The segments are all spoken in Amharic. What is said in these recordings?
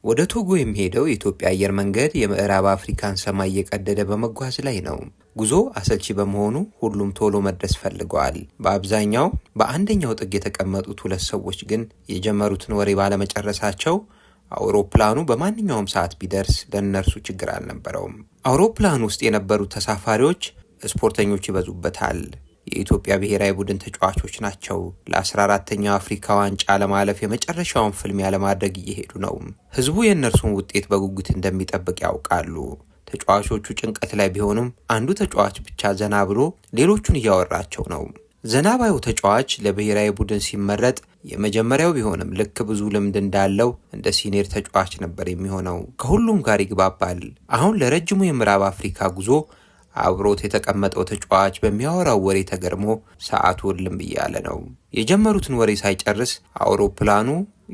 ወደ ቶጎ የሚሄደው የኢትዮጵያ አየር መንገድ የምዕራብ አፍሪካን ሰማይ እየቀደደ በመጓዝ ላይ ነው። ጉዞ አሰልቺ በመሆኑ ሁሉም ቶሎ መድረስ ፈልገዋል። በአብዛኛው በአንደኛው ጥግ የተቀመጡት ሁለት ሰዎች ግን የጀመሩትን ወሬ ባለመጨረሳቸው አውሮፕላኑ በማንኛውም ሰዓት ቢደርስ ለእነርሱ ችግር አልነበረውም። አውሮፕላኑ ውስጥ የነበሩት ተሳፋሪዎች ስፖርተኞች ይበዙበታል። የኢትዮጵያ ብሔራዊ ቡድን ተጫዋቾች ናቸው። ለ14ተኛው አፍሪካ ዋንጫ ለማለፍ የመጨረሻውን ፍልሚያ ለማድረግ እየሄዱ ነው። ህዝቡ የእነርሱን ውጤት በጉጉት እንደሚጠብቅ ያውቃሉ። ተጫዋቾቹ ጭንቀት ላይ ቢሆኑም አንዱ ተጫዋች ብቻ ዘና ብሎ ሌሎቹን እያወራቸው ነው። ዘና ባዩ ተጫዋች ለብሔራዊ ቡድን ሲመረጥ የመጀመሪያው ቢሆንም ልክ ብዙ ልምድ እንዳለው እንደ ሲኒየር ተጫዋች ነበር የሚሆነው። ከሁሉም ጋር ይግባባል። አሁን ለረጅሙ የምዕራብ አፍሪካ ጉዞ አብሮት የተቀመጠው ተጫዋች በሚያወራው ወሬ ተገርሞ ሰዓቱ እልም እያለ ነው። የጀመሩትን ወሬ ሳይጨርስ አውሮፕላኑ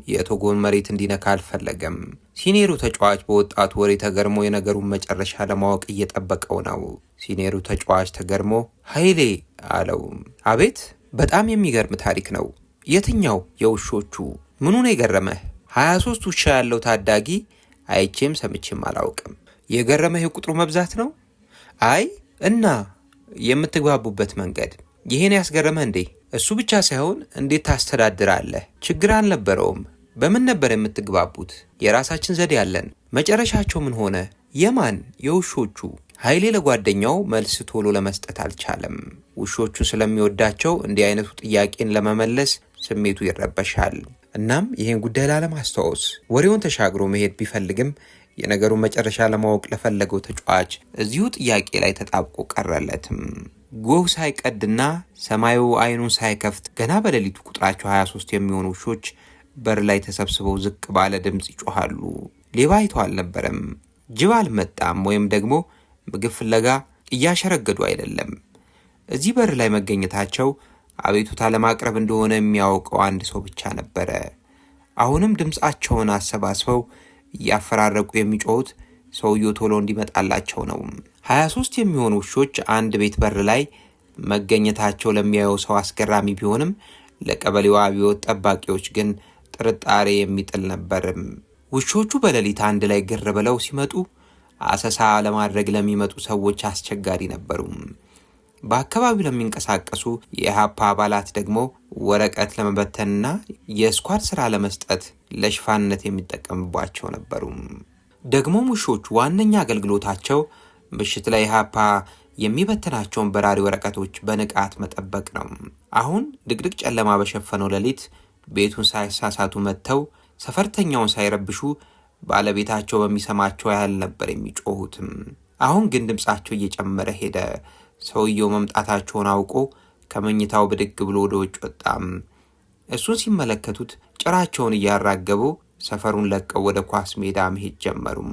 የቶጎን መሬት እንዲነካ አልፈለገም። ሲኒየሩ ተጫዋች በወጣቱ ወሬ ተገርሞ የነገሩን መጨረሻ ለማወቅ እየጠበቀው ነው። ሲኒየሩ ተጫዋች ተገርሞ ኃይሌ አለው። አቤት፣ በጣም የሚገርም ታሪክ ነው። የትኛው? የውሾቹ። ምኑ ነው የገረመህ? 23 ውሻ ያለው ታዳጊ አይቼም ሰምቼም አላውቅም። የገረመህ የቁጥሩ መብዛት ነው? አይ፣ እና የምትግባቡበት መንገድ ይሄን ያስገረመህ እንዴ? እሱ ብቻ ሳይሆን እንዴት ታስተዳድራለህ? ችግር አልነበረውም። በምን ነበር የምትግባቡት? የራሳችን ዘዴ ያለን። መጨረሻቸው ምን ሆነ? የማን? የውሾቹ። ኃይሌ ለጓደኛው መልስ ቶሎ ለመስጠት አልቻለም። ውሾቹን ስለሚወዳቸው እንዲህ አይነቱ ጥያቄን ለመመለስ ስሜቱ ይረበሻል። እናም ይህን ጉዳይ ላለማስታወስ ወሬውን ተሻግሮ መሄድ ቢፈልግም የነገሩን መጨረሻ ለማወቅ ለፈለገው ተጫዋች እዚሁ ጥያቄ ላይ ተጣብቆ ቀረለትም። ጎህ ሳይቀድና ሰማዩ አይኑን ሳይከፍት ገና በሌሊቱ ቁጥራቸው 23 የሚሆኑ ውሾች በር ላይ ተሰብስበው ዝቅ ባለ ድምፅ ይጮሃሉ። ሌባ አይተው አልነበረም፣ ጅብ አልመጣም፣ ወይም ደግሞ ምግብ ፍለጋ እያሸረገዱ አይደለም። እዚህ በር ላይ መገኘታቸው አቤቱታ ለማቅረብ እንደሆነ የሚያውቀው አንድ ሰው ብቻ ነበረ። አሁንም ድምፃቸውን አሰባስበው እያፈራረቁ የሚጮሁት ሰውየው ቶሎ እንዲመጣላቸው ነው። 23 የሚሆኑ ውሾች አንድ ቤት በር ላይ መገኘታቸው ለሚያየው ሰው አስገራሚ ቢሆንም ለቀበሌው አብዮት ጠባቂዎች ግን ጥርጣሬ የሚጥል ነበርም። ውሾቹ በሌሊት አንድ ላይ ግር ብለው ሲመጡ አሰሳ ለማድረግ ለሚመጡ ሰዎች አስቸጋሪ ነበሩ። በአካባቢው ለሚንቀሳቀሱ የኢሃፓ አባላት ደግሞ ወረቀት ለመበተንና የስኳድ ስራ ለመስጠት ለሽፋንነት የሚጠቀምባቸው ነበሩ። ደግሞም ውሾቹ ዋነኛ አገልግሎታቸው ምሽት ላይ ኢሃፓ የሚበተናቸውን በራሪ ወረቀቶች በንቃት መጠበቅ ነው። አሁን ድቅድቅ ጨለማ በሸፈነው ሌሊት ቤቱን ሳይሳሳቱ መጥተው ሰፈርተኛውን ሳይረብሹ ባለቤታቸው በሚሰማቸው ያህል ነበር የሚጮሁትም። አሁን ግን ድምፃቸው እየጨመረ ሄደ። ሰውየው መምጣታቸውን አውቆ ከመኝታው ብድግ ብሎ ወደ ውጭ ወጣም። እሱን ሲመለከቱት ጭራቸውን እያራገቡ ሰፈሩን ለቀው ወደ ኳስ ሜዳ መሄድ ጀመሩም።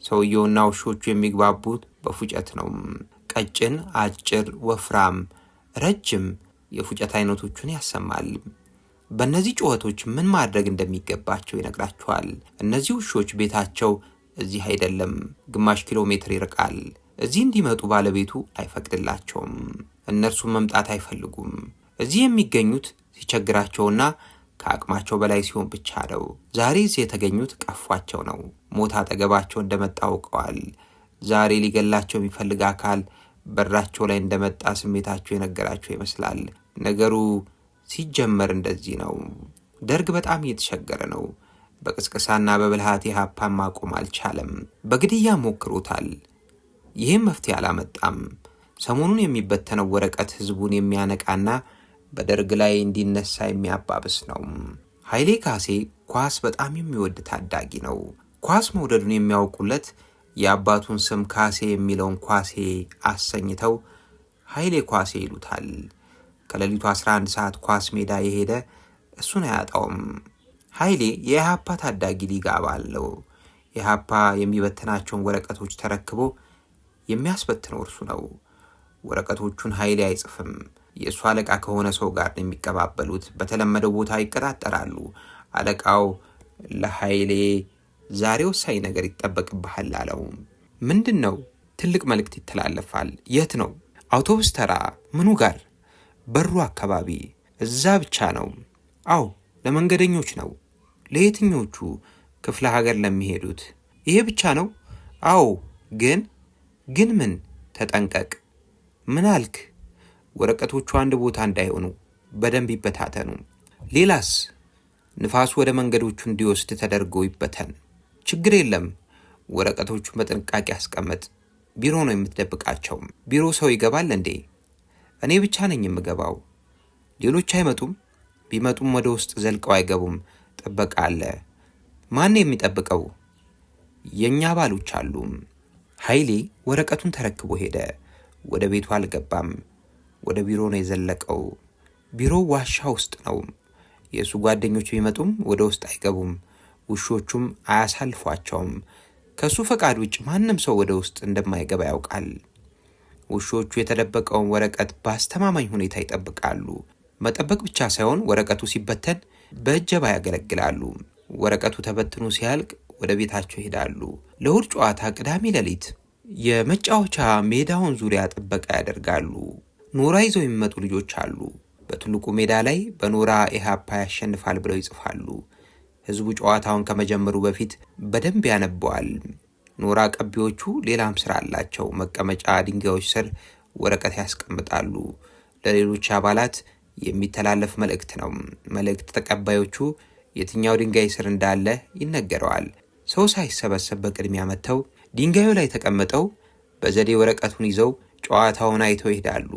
ሰውየውና ውሾቹ የሚግባቡት በፉጨት ነው። ቀጭን፣ አጭር፣ ወፍራም፣ ረጅም የፉጨት አይነቶቹን ያሰማል። በእነዚህ ጩኸቶች ምን ማድረግ እንደሚገባቸው ይነግራቸዋል። እነዚህ ውሾች ቤታቸው እዚህ አይደለም፣ ግማሽ ኪሎ ሜትር ይርቃል። እዚህ እንዲመጡ ባለቤቱ አይፈቅድላቸውም። እነርሱም መምጣት አይፈልጉም። እዚህ የሚገኙት ሲቸግራቸውና ከአቅማቸው በላይ ሲሆን ብቻ ነው። ዛሬ እዚህ የተገኙት ቀፏቸው ነው። ሞት አጠገባቸው እንደመጣ አውቀዋል። ዛሬ ሊገላቸው የሚፈልግ አካል በራቸው ላይ እንደመጣ ስሜታቸው የነገራቸው ይመስላል። ነገሩ ሲጀመር እንደዚህ ነው። ደርግ በጣም እየተቸገረ ነው። በቅስቀሳና በብልሃት ኢሃፓን ማቆም አልቻለም። በግድያ ሞክሮታል። ይህም መፍትሄ አላመጣም። ሰሞኑን የሚበተነው ወረቀት ህዝቡን የሚያነቃና በደርግ ላይ እንዲነሳ የሚያባብስ ነው። ኃይሌ ካሴ ኳስ በጣም የሚወድ ታዳጊ ነው። ኳስ መውደዱን የሚያውቁለት የአባቱን ስም ካሴ የሚለውን ኳሴ አሰኝተው ኃይሌ ኳሴ ይሉታል። ከሌሊቱ 11 ሰዓት ኳስ ሜዳ የሄደ እሱን አያጣውም። ኃይሌ የኢሃፓ ታዳጊ ሊግ አባል ነው። ኢሃፓ የሚበተናቸውን ወረቀቶች ተረክቦ የሚያስበትነው እርሱ ነው። ወረቀቶቹን ኃይሌ አይጽፍም። የእሱ አለቃ ከሆነ ሰው ጋር ነው የሚቀባበሉት። በተለመደው ቦታ ይቀጣጠራሉ። አለቃው ለኃይሌ ዛሬ ወሳኝ ነገር ይጠበቅብሃል አለው። ምንድን ነው? ትልቅ መልእክት ይተላለፋል። የት ነው? አውቶቡስ ተራ። ምኑ ጋር? በሩ አካባቢ። እዛ ብቻ ነው? አዎ፣ ለመንገደኞች ነው። ለየትኞቹ? ክፍለ ሀገር ለሚሄዱት። ይሄ ብቻ ነው? አዎ። ግን ምን? ተጠንቀቅ። ምን አልክ? ወረቀቶቹ አንድ ቦታ እንዳይሆኑ በደንብ ይበታተኑ። ሌላስ? ንፋሱ ወደ መንገዶቹ እንዲወስድ ተደርጎ ይበተን። ችግር የለም። ወረቀቶቹን በጥንቃቄ አስቀምጥ። ቢሮ ነው የምትደብቃቸው። ቢሮ ሰው ይገባል እንዴ? እኔ ብቻ ነኝ የምገባው። ሌሎች አይመጡም? ቢመጡም ወደ ውስጥ ዘልቀው አይገቡም። ጥበቃ አለ። ማን የሚጠብቀው? የኛ ባሎች አሉ። ኃይሌ ወረቀቱን ተረክቦ ሄደ። ወደ ቤቱ አልገባም። ወደ ቢሮ ነው የዘለቀው። ቢሮው ዋሻ ውስጥ ነው። የእሱ ጓደኞች ቢመጡም ወደ ውስጥ አይገቡም። ውሾቹም አያሳልፏቸውም። ከሱ ፈቃድ ውጭ ማንም ሰው ወደ ውስጥ እንደማይገባ ያውቃል። ውሾቹ የተደበቀውን ወረቀት በአስተማማኝ ሁኔታ ይጠብቃሉ። መጠበቅ ብቻ ሳይሆን ወረቀቱ ሲበተን በእጀባ ያገለግላሉ። ወረቀቱ ተበትኖ ሲያልቅ ወደ ቤታቸው ይሄዳሉ። ለእሁድ ጨዋታ ቅዳሜ ሌሊት የመጫወቻ ሜዳውን ዙሪያ ጥበቃ ያደርጋሉ። ኖራ ይዘው የሚመጡ ልጆች አሉ። በትልቁ ሜዳ ላይ በኖራ ኢህአፓ ያሸንፋል ብለው ይጽፋሉ። ህዝቡ ጨዋታውን ከመጀመሩ በፊት በደንብ ያነበዋል። ኖራ ቀቢዎቹ ሌላም ስራ አላቸው። መቀመጫ ድንጋዮች ስር ወረቀት ያስቀምጣሉ። ለሌሎች አባላት የሚተላለፍ መልእክት ነው። መልእክት ተቀባዮቹ የትኛው ድንጋይ ስር እንዳለ ይነገረዋል። ሰው ሳይሰበሰብ በቅድሚያ መጥተው ድንጋዩ ላይ ተቀምጠው በዘዴ ወረቀቱን ይዘው ጨዋታውን አይተው ይሄዳሉ።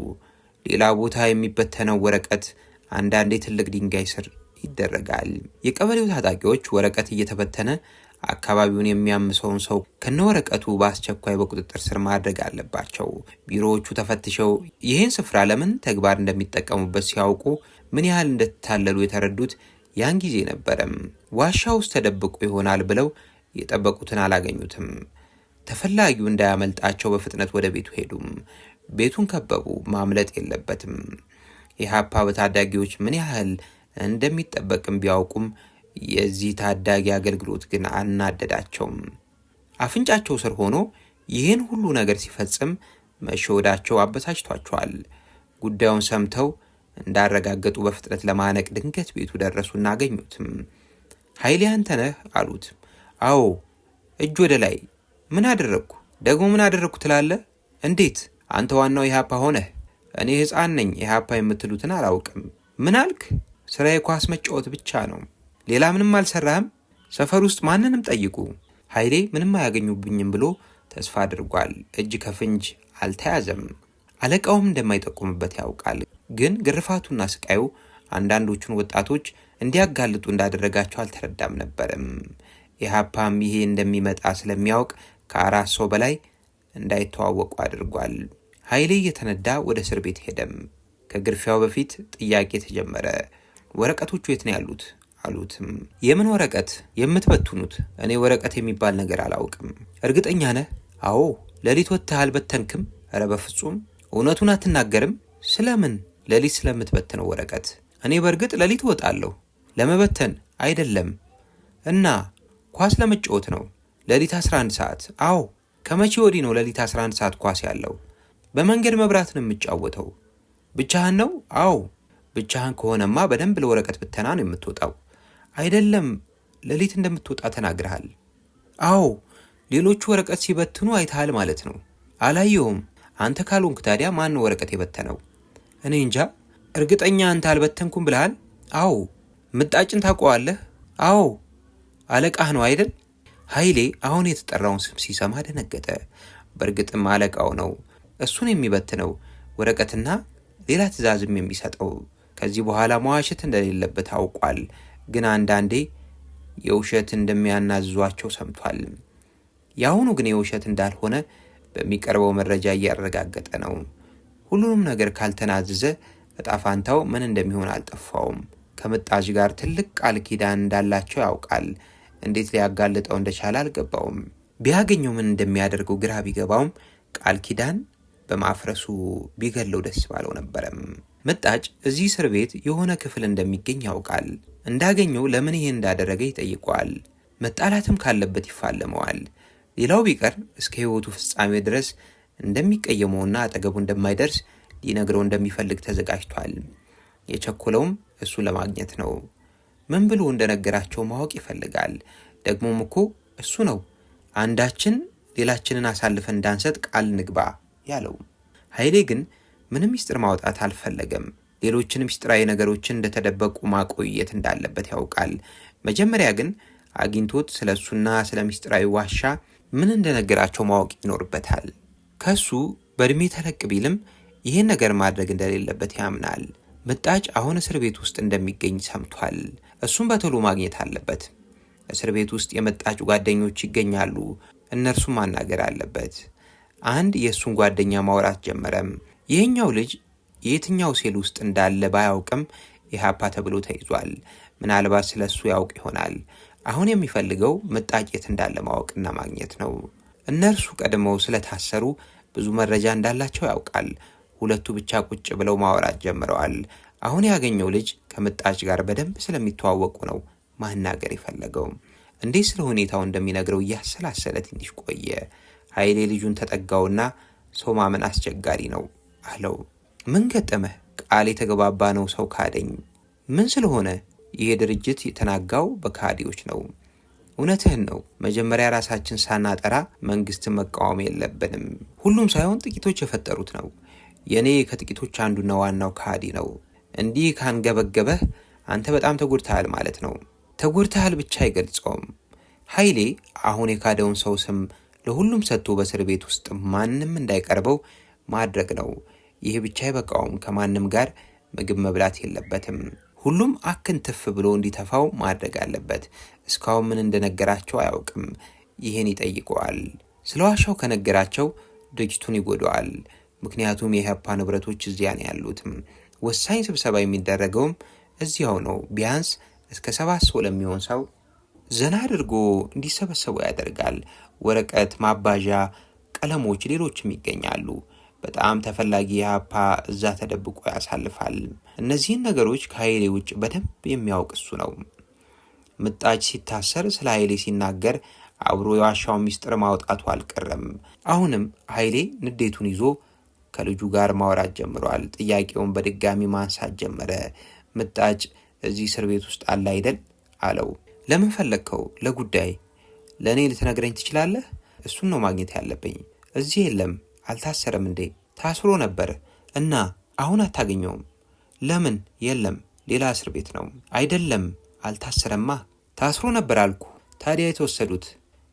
ሌላ ቦታ የሚበተነው ወረቀት አንዳንዴ ትልቅ ድንጋይ ስር ይደረጋል። የቀበሌው ታጣቂዎች ወረቀት እየተበተነ አካባቢውን የሚያምሰውን ሰው ከነወረቀቱ በአስቸኳይ በቁጥጥር ስር ማድረግ አለባቸው። ቢሮዎቹ ተፈትሸው ይህን ስፍራ ለምን ተግባር እንደሚጠቀሙበት ሲያውቁ ምን ያህል እንደተታለሉ የተረዱት ያን ጊዜ ነበረም። ዋሻ ውስጥ ተደብቆ ይሆናል ብለው የጠበቁትን አላገኙትም። ተፈላጊው እንዳያመልጣቸው በፍጥነት ወደ ቤቱ ሄዱም። ቤቱን ከበቡ። ማምለጥ የለበትም። ኢህአፓ በታዳጊዎች ምን ያህል እንደሚጠበቅም ቢያውቁም የዚህ ታዳጊ አገልግሎት ግን አናደዳቸውም። አፍንጫቸው ስር ሆኖ ይህን ሁሉ ነገር ሲፈጽም መሸወዳቸው አበሳጭቷቸዋል። ጉዳዩን ሰምተው እንዳረጋገጡ በፍጥነት ለማነቅ ድንገት ቤቱ ደረሱና አገኙትም። ኃይሌ አንተ ነህ አሉት። አዎ። እጅ ወደ ላይ። ምን አደረግኩ? ደግሞ ምን አደረግኩ ትላለህ? እንዴት? አንተ ዋናው ኢህአፓ ሆነህ። እኔ ሕፃን ነኝ። ኢህአፓ የምትሉትን አላውቅም። ምን አልክ? ስራዬ ኳስ መጫወት ብቻ ነው። ሌላ ምንም አልሰራህም? ሰፈር ውስጥ ማንንም ጠይቁ። ኃይሌ ምንም አያገኙብኝም ብሎ ተስፋ አድርጓል። እጅ ከፍንጅ አልተያዘም። አለቃውም እንደማይጠቁምበት ያውቃል። ግን ግርፋቱና ስቃዩ አንዳንዶቹን ወጣቶች እንዲያጋልጡ እንዳደረጋቸው አልተረዳም ነበርም። ኢህአፓም ይሄ እንደሚመጣ ስለሚያውቅ ከ4 ሰው በላይ እንዳይተዋወቁ አድርጓል። ኃይሌ እየተነዳ ወደ እስር ቤት ሄደም። ከግርፊያው በፊት ጥያቄ ተጀመረ። ወረቀቶቹ የት ነው ያሉት አሉትም። የምን ወረቀት? የምትበትኑት? እኔ ወረቀት የሚባል ነገር አላውቅም። እርግጠኛ ነህ? አዎ። ሌሊት ወጥተህ አልበተንክም? ኧረ በፍጹም። እውነቱን አትናገርም? ስለምን? ሌሊት ስለምትበትነው ወረቀት። እኔ በእርግጥ ሌሊት እወጣለሁ። ለመበተን አይደለም። እና ኳስ ለመጫወት ነው። ሌሊት 11 ሰዓት። አዎ። ከመቼ ወዲህ ነው ሌሊት 11 ሰዓት ኳስ ያለው? በመንገድ መብራት ነው የምጫወተው። ብቻህን ነው? አዎ። ብቻህን ከሆነማ በደንብ ለወረቀት ብተና ነው የምትወጣው። አይደለም፣ ሌሊት እንደምትወጣ ተናግረሃል። አዎ። ሌሎቹ ወረቀት ሲበትኑ አይተሃል ማለት ነው። አላየውም። አንተ ካልሆንክ ታዲያ ማን ነው ወረቀት የበተነው? እኔ እንጃ። እርግጠኛ አንተ አልበተንኩም ብለሃል? አዎ። ምጣጭን ታውቀዋለህ? አዎ። አለቃህ ነው አይደል? ኃይሌ አሁን የተጠራውን ስም ሲሰማ ደነገጠ። በእርግጥም አለቃው ነው። እሱን የሚበትነው ወረቀትና ሌላ ትዕዛዝም የሚሰጠው። ከዚህ በኋላ መዋሸት እንደሌለበት አውቋል። ግን አንዳንዴ የውሸት እንደሚያናዝዟቸው ሰምቷል። የአሁኑ ግን የውሸት እንዳልሆነ በሚቀርበው መረጃ እያረጋገጠ ነው። ሁሉንም ነገር ካልተናዘዘ እጣፋንታው ምን እንደሚሆን አልጠፋውም። ከምጣዥ ጋር ትልቅ ቃል ኪዳን እንዳላቸው ያውቃል። እንዴት ሊያጋልጠው እንደቻለ አልገባውም። ቢያገኘው ምን እንደሚያደርገው ግራ ቢገባውም ቃል ኪዳን በማፍረሱ ቢገለው ደስ ባለው ነበረም። ምጣጭ እዚህ እስር ቤት የሆነ ክፍል እንደሚገኝ ያውቃል። እንዳገኘው ለምን ይሄን እንዳደረገ ይጠይቀዋል። መጣላትም ካለበት ይፋለመዋል። ሌላው ቢቀር እስከ ሕይወቱ ፍጻሜ ድረስ እንደሚቀየመውና አጠገቡ እንደማይደርስ ሊነግረው እንደሚፈልግ ተዘጋጅቷል። የቸኮለውም እሱ ለማግኘት ነው። ምን ብሎ እንደነገራቸው ማወቅ ይፈልጋል። ደግሞም እኮ እሱ ነው አንዳችን ሌላችንን አሳልፈን እንዳንሰጥ ቃል ንግባ ያለው። ኃይሌ ግን ምንም ሚስጥር ማውጣት አልፈለገም። ሌሎችን ሚስጥራዊ ነገሮችን እንደተደበቁ ማቆየት እንዳለበት ያውቃል። መጀመሪያ ግን አግኝቶት ስለሱና ስለ ሚስጥራዊ ዋሻ ምን እንደነገራቸው ማወቅ ይኖርበታል። ከሱ በእድሜ ተለቅ ቢልም ይህን ነገር ማድረግ እንደሌለበት ያምናል። ምጣጭ አሁን እስር ቤት ውስጥ እንደሚገኝ ሰምቷል። እሱም በቶሎ ማግኘት አለበት። እስር ቤት ውስጥ የምጣጭ ጓደኞች ይገኛሉ። እነርሱም ማናገር አለበት። አንድ የእሱን ጓደኛ ማውራት ጀመረም። ይህኛው ልጅ የትኛው ሴል ውስጥ እንዳለ ባያውቅም ኢህአፓ ተብሎ ተይዟል። ምናልባት ስለሱ ያውቅ ይሆናል። አሁን የሚፈልገው ምጣጭ የት እንዳለ ማወቅና ማግኘት ነው። እነርሱ ቀድመው ስለታሰሩ ብዙ መረጃ እንዳላቸው ያውቃል። ሁለቱ ብቻ ቁጭ ብለው ማውራት ጀምረዋል። አሁን ያገኘው ልጅ ከምጣጭ ጋር በደንብ ስለሚተዋወቁ ነው ማናገር የፈለገው። እንዴት ስለ ሁኔታው እንደሚነግረው እያሰላሰለ ትንሽ ቆየ። ኃይሌ ልጁን ተጠጋውና ሰው ማመን አስቸጋሪ ነው አለው። ምን ገጠመህ? ቃል የተገባባ ነው ሰው ካደኝ። ምን ስለሆነ? ይሄ ድርጅት የተናጋው በካዲዎች ነው። እውነትህን ነው። መጀመሪያ ራሳችን ሳናጠራ መንግስትን መቃወም የለብንም። ሁሉም ሳይሆን ጥቂቶች የፈጠሩት ነው። የኔ ከጥቂቶች አንዱና ዋናው ካዲ ነው። እንዲህ ካንገበገበህ አንተ በጣም ተጎድተሃል ማለት ነው። ተጎድተሃል ብቻ አይገልጸውም። ኃይሌ አሁን የካደውን ሰው ስም ለሁሉም ሰጥቶ በእስር ቤት ውስጥ ማንም እንዳይቀርበው ማድረግ ነው። ይህ ብቻ አይበቃውም። ከማንም ጋር ምግብ መብላት የለበትም። ሁሉም አክንትፍ ብሎ እንዲተፋው ማድረግ አለበት። እስካሁን ምን እንደነገራቸው አያውቅም። ይህን ይጠይቀዋል። ስለ ዋሻው ከነገራቸው ድርጅቱን ይጎዳዋል። ምክንያቱም የኢህአፓ ንብረቶች እዚያ ነው ያሉት። ወሳኝ ስብሰባ የሚደረገውም እዚያው ነው። ቢያንስ እስከ 7 ሰው ለሚሆን ሰው ዘና አድርጎ እንዲሰበሰቡ ያደርጋል። ወረቀት፣ ማባዣ፣ ቀለሞች፣ ሌሎችም ይገኛሉ። በጣም ተፈላጊ ኢህአፓ እዛ ተደብቆ ያሳልፋል። እነዚህን ነገሮች ከኃይሌ ውጭ በደንብ የሚያውቅ እሱ ነው። ምጣጭ ሲታሰር ስለ ኃይሌ ሲናገር አብሮ የዋሻውን ሚስጥር ማውጣቱ አልቀረም። አሁንም ኃይሌ ንዴቱን ይዞ ከልጁ ጋር ማውራት ጀምሯል። ጥያቄውን በድጋሚ ማንሳት ጀመረ። ምጣጭ እዚህ እስር ቤት ውስጥ አለ አይደል አለው። ለምን ፈለግከው? ለጉዳይ። ለእኔ ልትነግረኝ ትችላለህ? እሱን ነው ማግኘት ያለብኝ። እዚህ የለም። አልታሰረም እንዴ? ታስሮ ነበር እና አሁን አታገኘውም? ለምን? የለም፣ ሌላ እስር ቤት ነው። አይደለም፣ አልታሰረማ። ታስሮ ነበር አልኩ። ታዲያ የተወሰዱት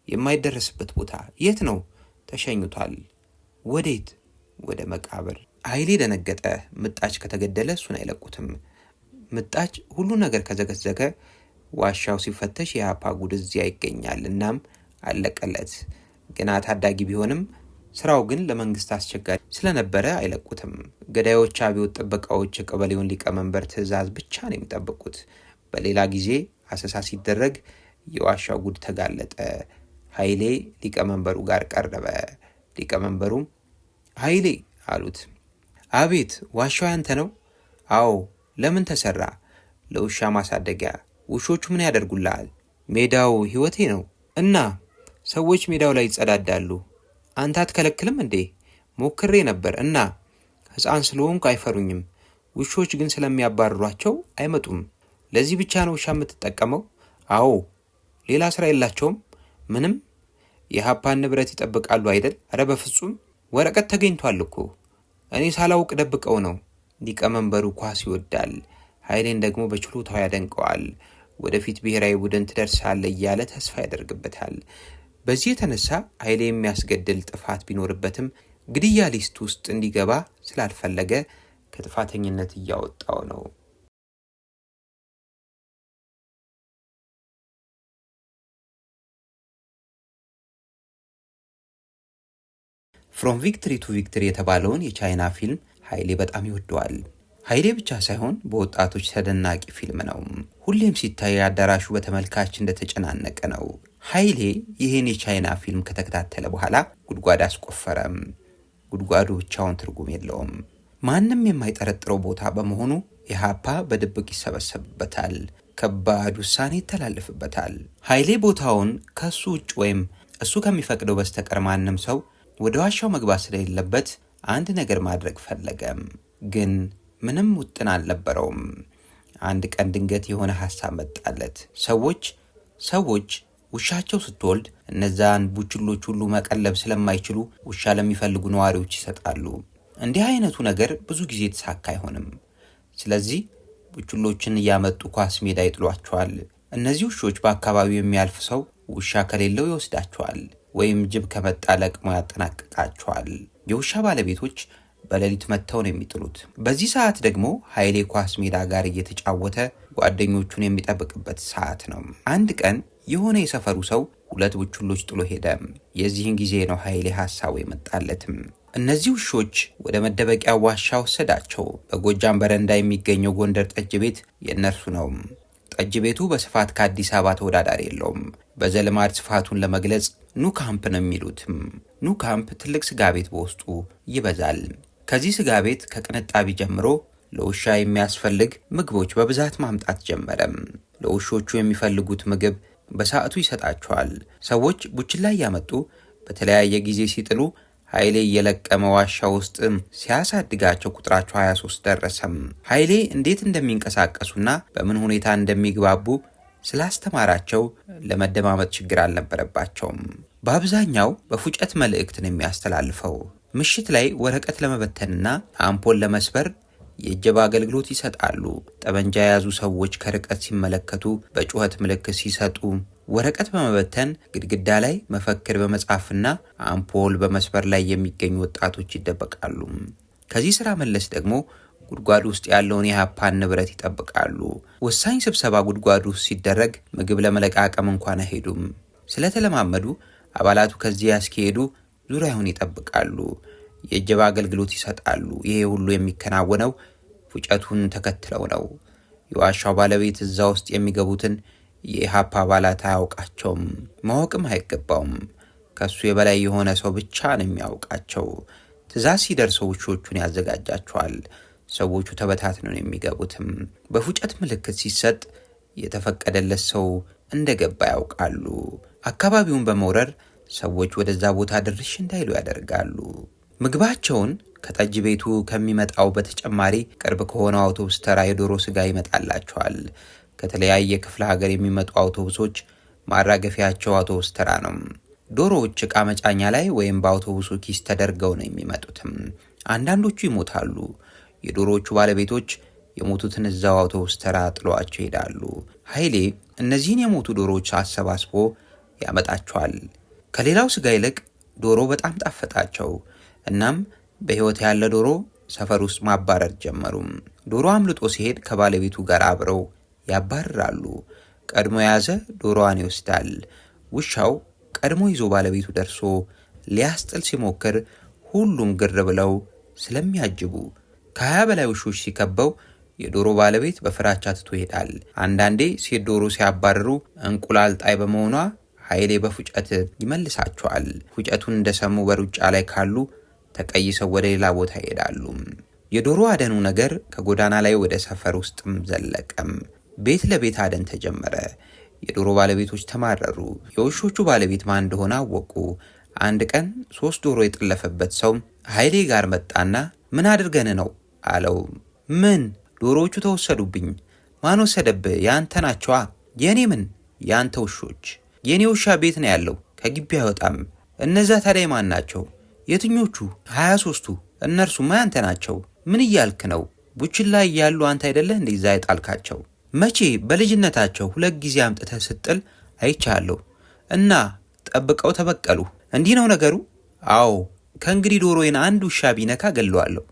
የማይደረስበት ቦታ የት ነው? ተሸኙቷል። ወዴት? ወደ መቃብር። ኃይሌ ደነገጠ። ምጣጭ ከተገደለ እሱን አይለቁትም። ምጣጭ ሁሉ ነገር ከዘገዘገ ዋሻው ሲፈተሽ የኢህአፓ ጉድ እዚያ ይገኛል። እናም አለቀለት። ገና ታዳጊ ቢሆንም ስራው ግን ለመንግስት አስቸጋሪ ስለነበረ አይለቁትም። ገዳዮች አብዮት ጥበቃዎች የቀበሌውን ሊቀመንበር ትዕዛዝ ብቻ ነው የሚጠብቁት። በሌላ ጊዜ አሰሳ ሲደረግ የዋሻው ጉድ ተጋለጠ። ኃይሌ ሊቀመንበሩ ጋር ቀረበ። ሊቀመንበሩም ኃይሌ አሉት። አቤት፣ ዋሻው ያንተ ነው? አዎ። ለምን ተሰራ? ለውሻ ማሳደጊያ። ውሾቹ ምን ያደርጉልሃል? ሜዳው ህይወቴ ነው እና ሰዎች ሜዳው ላይ ይጸዳዳሉ። አንተ አትከለክልም እንዴ? ሞክሬ ነበር እና ሕፃን ስለሆንኩ አይፈሩኝም። ውሾች ግን ስለሚያባርሯቸው አይመጡም። ለዚህ ብቻ ነው ውሻ የምትጠቀመው? አዎ። ሌላ ስራ የላቸውም? ምንም። የኢህአፓን ንብረት ይጠብቃሉ አይደል? አረ በፍጹም። ወረቀት ተገኝቷል እኮ። እኔ ሳላውቅ ደብቀው ነው። ሊቀመንበሩ ኳስ ይወዳል። ኃይሌን ደግሞ በችሎታው ያደንቀዋል። ወደፊት ብሔራዊ ቡድን ትደርሳለህ እያለ ተስፋ ያደርግበታል። በዚህ የተነሳ ኃይሌ የሚያስገድል ጥፋት ቢኖርበትም ግድያ ሊስት ውስጥ እንዲገባ ስላልፈለገ ከጥፋተኝነት እያወጣው ነው። ፍሮም ቪክትሪ ቱ ቪክትሪ የተባለውን የቻይና ፊልም ኃይሌ በጣም ይወደዋል። ኃይሌ ብቻ ሳይሆን በወጣቶች ተደናቂ ፊልም ነው። ሁሌም ሲታይ አዳራሹ በተመልካች እንደተጨናነቀ ነው። ኃይሌ ይህን የቻይና ፊልም ከተከታተለ በኋላ ጉድጓድ አስቆፈረም። ጉድጓዱ ብቻውን ትርጉም የለውም። ማንም የማይጠረጥረው ቦታ በመሆኑ ኢህአፓ በድብቅ ይሰበሰብበታል። ከባድ ውሳኔ ይተላለፍበታል። ኃይሌ ቦታውን ከሱ ውጭ ወይም እሱ ከሚፈቅደው በስተቀር ማንም ሰው ወደ ዋሻው መግባት ስለሌለበት አንድ ነገር ማድረግ ፈለገም። ግን ምንም ውጥን አልነበረውም። አንድ ቀን ድንገት የሆነ ሐሳብ መጣለት። ሰዎች ውሻቸው ስትወልድ እነዛን ቡችሎች ሁሉ መቀለብ ስለማይችሉ ውሻ ለሚፈልጉ ነዋሪዎች ይሰጣሉ። እንዲህ አይነቱ ነገር ብዙ ጊዜ የተሳካ አይሆንም። ስለዚህ ቡችሎችን እያመጡ ኳስ ሜዳ ይጥሏቸዋል። እነዚህ ውሾች በአካባቢው የሚያልፍ ሰው ውሻ ከሌለው ይወስዳቸዋል፣ ወይም ጅብ ከመጣ ለቅሞ ያጠናቅቃቸዋል። የውሻ ባለቤቶች በሌሊት መጥተው ነው የሚጥሉት። በዚህ ሰዓት ደግሞ ኃይሌ ኳስ ሜዳ ጋር እየተጫወተ ጓደኞቹን የሚጠብቅበት ሰዓት ነው። አንድ ቀን የሆነ የሰፈሩ ሰው 2 ቡችሎች ጥሎ ሄደ። የዚህን ጊዜ ነው ኃይሌ ሐሳቡ የመጣለትም። እነዚህ ውሾች ወደ መደበቂያ ዋሻ ወሰዳቸው። በጎጃም በረንዳ የሚገኘው ጎንደር ጠጅ ቤት የእነርሱ ነው። ጠጅ ቤቱ በስፋት ከአዲስ አበባ ተወዳዳሪ የለውም። በዘልማድ ስፋቱን ለመግለጽ ኑ ካምፕ ነው የሚሉትም። ኑ ካምፕ ትልቅ ስጋ ቤት በውስጡ ይበዛል። ከዚህ ስጋ ቤት ከቅንጣቢ ጀምሮ ለውሻ የሚያስፈልግ ምግቦች በብዛት ማምጣት ጀመረም። ለውሾቹ የሚፈልጉት ምግብ በሰዓቱ ይሰጣቸዋል። ሰዎች ቡችላ እያመጡ በተለያየ ጊዜ ሲጥሉ ኃይሌ እየለቀመ ዋሻ ውስጥ ሲያሳድጋቸው ቁጥራቸው 23 ደረሰም። ኃይሌ እንዴት እንደሚንቀሳቀሱና በምን ሁኔታ እንደሚግባቡ ስላስተማራቸው ለመደማመጥ ችግር አልነበረባቸውም። በአብዛኛው በፉጨት መልእክት ነው የሚያስተላልፈው። ምሽት ላይ ወረቀት ለመበተንና አምፖል ለመስበር የእጀባ አገልግሎት ይሰጣሉ። ጠመንጃ የያዙ ሰዎች ከርቀት ሲመለከቱ በጩኸት ምልክት ሲሰጡ፣ ወረቀት በመበተን ግድግዳ ላይ መፈክር በመጻፍና አምፖል በመስበር ላይ የሚገኙ ወጣቶች ይደበቃሉ። ከዚህ ስራ መለስ ደግሞ ጉድጓድ ውስጥ ያለውን የኢህአፓን ንብረት ይጠብቃሉ። ወሳኝ ስብሰባ ጉድጓድ ውስጥ ሲደረግ ምግብ ለመለቃቀም እንኳን አይሄዱም። ስለተለማመዱ አባላቱ ከዚህ ያስኪሄዱ ዙሪያውን ይጠብቃሉ። የእጀባ አገልግሎት ይሰጣሉ። ይሄ ሁሉ የሚከናወነው ፉጨቱን ተከትለው ነው። የዋሻው ባለቤት እዛ ውስጥ የሚገቡትን የኢህአፓ አባላት አያውቃቸውም፣ ማወቅም አይገባውም። ከሱ የበላይ የሆነ ሰው ብቻ ነው የሚያውቃቸው። ትእዛዝ ሲደርሰው ውሾቹን ያዘጋጃቸዋል። ሰዎቹ ተበታትነው ነው የሚገቡትም። በፉጨት ምልክት ሲሰጥ የተፈቀደለት ሰው እንደገባ ያውቃሉ። አካባቢውን በመውረር ሰዎች ወደዛ ቦታ ድርሽ እንዳይሉ ያደርጋሉ። ምግባቸውን ከጠጅ ቤቱ ከሚመጣው በተጨማሪ ቅርብ ከሆነው አውቶቡስ ተራ የዶሮ ስጋ ይመጣላቸዋል። ከተለያየ ክፍለ ሀገር የሚመጡ አውቶቡሶች ማራገፊያቸው አውቶቡስ ተራ ነው። ዶሮዎች ዕቃ መጫኛ ላይ ወይም በአውቶቡሱ ኪስ ተደርገው ነው የሚመጡትም። አንዳንዶቹ ይሞታሉ። የዶሮዎቹ ባለቤቶች የሞቱትን እዛው አውቶቡስ ተራ ጥሏቸው ይሄዳሉ። ኃይሌ እነዚህን የሞቱ ዶሮዎች አሰባስቦ ያመጣቸዋል። ከሌላው ስጋ ይልቅ ዶሮ በጣም ጣፈጣቸው። እናም በሕይወት ያለ ዶሮ ሰፈር ውስጥ ማባረር ጀመሩም። ዶሮ አምልጦ ሲሄድ ከባለቤቱ ጋር አብረው ያባርራሉ። ቀድሞ የያዘ ዶሮዋን ይወስዳል። ውሻው ቀድሞ ይዞ ባለቤቱ ደርሶ ሊያስጥል ሲሞክር ሁሉም ግር ብለው ስለሚያጅቡ ከ20 በላይ ውሾች ሲከበው የዶሮ ባለቤት በፍራቻ ትቶ ይሄዳል። አንዳንዴ ሴት ዶሮ ሲያባርሩ እንቁላል ጣይ በመሆኗ ኃይሌ በፉጨት ይመልሳቸዋል። ፉጨቱን እንደሰሙ በሩጫ ላይ ካሉ ተቀይሰው ወደ ሌላ ቦታ ይሄዳሉ። የዶሮ አደኑ ነገር ከጎዳና ላይ ወደ ሰፈር ውስጥም ዘለቀም። ቤት ለቤት አደን ተጀመረ። የዶሮ ባለቤቶች ተማረሩ። የውሾቹ ባለቤት ማን እንደሆነ አወቁ። አንድ ቀን 3 ዶሮ የጠለፈበት ሰው ኃይሌ ጋር መጣና ምን አድርገን ነው አለው። ምን? ዶሮዎቹ ተወሰዱብኝ። ማን ወሰደብህ? ያንተ ናቸዋ። የኔ ምን? ያንተ ውሾች። የኔ ውሻ ቤት ነው ያለው፣ ከግቢ አይወጣም። እነዛ ታዲያ ማን ናቸው? የትኞቹ? 23ቱ። እነርሱማ ያንተ ናቸው። ምን እያልክ ነው? ቡችላ እያሉ አንተ አይደለህ እንደዛ አይጣልካቸው? መቼ? በልጅነታቸው 2 ጊዜ አምጥተህ ስጥል አይቻለሁ። እና ጠብቀው ተበቀሉ። እንዲህ ነው ነገሩ? አዎ። ከእንግዲህ ዶሮዬን አንድ ውሻ ቢነካ ገለዋለሁ።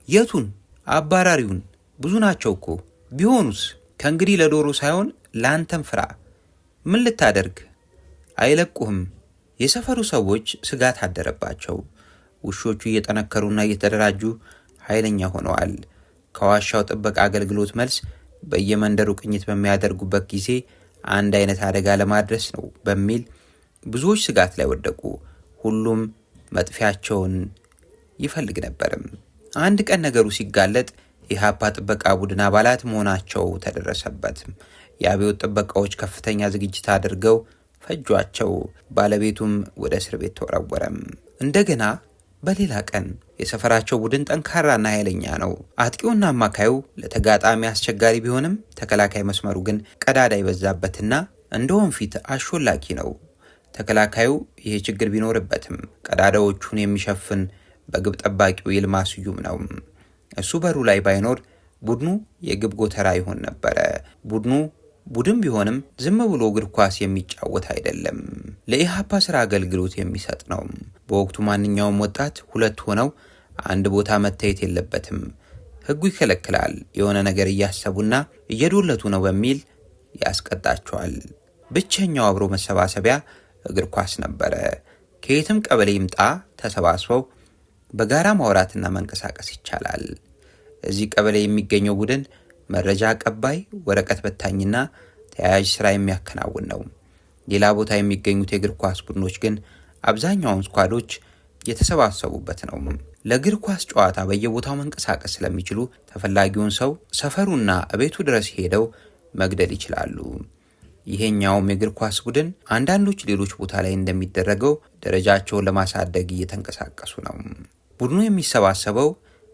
የቱን? አባራሪውን። ብዙ ናቸው እኮ። ቢሆኑስ? ከእንግዲህ ለዶሮ ሳይሆን ለአንተም ፍራ። ምን ልታደርግ? አይለቁህም። የሰፈሩ ሰዎች ስጋት አደረባቸው። ውሾቹ እየጠነከሩና እየተደራጁ ኃይለኛ ሆነዋል። ከዋሻው ጥበቃ አገልግሎት መልስ በየመንደሩ ቅኝት በሚያደርጉበት ጊዜ አንድ አይነት አደጋ ለማድረስ ነው በሚል ብዙዎች ስጋት ላይ ወደቁ። ሁሉም መጥፊያቸውን ይፈልግ ነበርም። አንድ ቀን ነገሩ ሲጋለጥ የኢህአፓ ጥበቃ ቡድን አባላት መሆናቸው ተደረሰበት። የአብዮት ጥበቃዎች ከፍተኛ ዝግጅት አድርገው ፈጇቸው። ባለቤቱም ወደ እስር ቤት ተወረወረም። እንደገና በሌላ ቀን የሰፈራቸው ቡድን ጠንካራና ኃይለኛ ነው። አጥቂውና አማካዩ ለተጋጣሚ አስቸጋሪ ቢሆንም ተከላካይ መስመሩ ግን ቀዳዳ ይበዛበትና እንደ ወንፊት አሾላኪ ነው። ተከላካዩ ይሄ ችግር ቢኖርበትም ቀዳዳዎቹን የሚሸፍን በግብ ጠባቂው ይልማ ስዩም ነው። እሱ በሩ ላይ ባይኖር ቡድኑ የግብ ጎተራ ይሆን ነበረ። ቡድን ቢሆንም ዝም ብሎ እግር ኳስ የሚጫወት አይደለም። ለኢሃፓ ስራ አገልግሎት የሚሰጥ ነው። በወቅቱ ማንኛውም ወጣት ሁለት ሆነው አንድ ቦታ መታየት የለበትም። ህጉ ይከለክላል። የሆነ ነገር እያሰቡና እየዶለቱ ነው በሚል ያስቀጣቸዋል። ብቸኛው አብሮ መሰባሰቢያ እግር ኳስ ነበረ። ከየትም ቀበሌ ይምጣ ተሰባስበው በጋራ ማውራትና መንቀሳቀስ ይቻላል። እዚህ ቀበሌ የሚገኘው ቡድን መረጃ አቀባይ፣ ወረቀት በታኝና ተያያዥ ስራ የሚያከናውን ነው። ሌላ ቦታ የሚገኙት የእግር ኳስ ቡድኖች ግን አብዛኛውን ስኳዶች የተሰባሰቡበት ነው። ለእግር ኳስ ጨዋታ በየቦታው መንቀሳቀስ ስለሚችሉ ተፈላጊውን ሰው ሰፈሩና እቤቱ ድረስ ሄደው መግደል ይችላሉ። ይሄኛውም የእግር ኳስ ቡድን አንዳንዶች ሌሎች ቦታ ላይ እንደሚደረገው ደረጃቸውን ለማሳደግ እየተንቀሳቀሱ ነው። ቡድኑ የሚሰባሰበው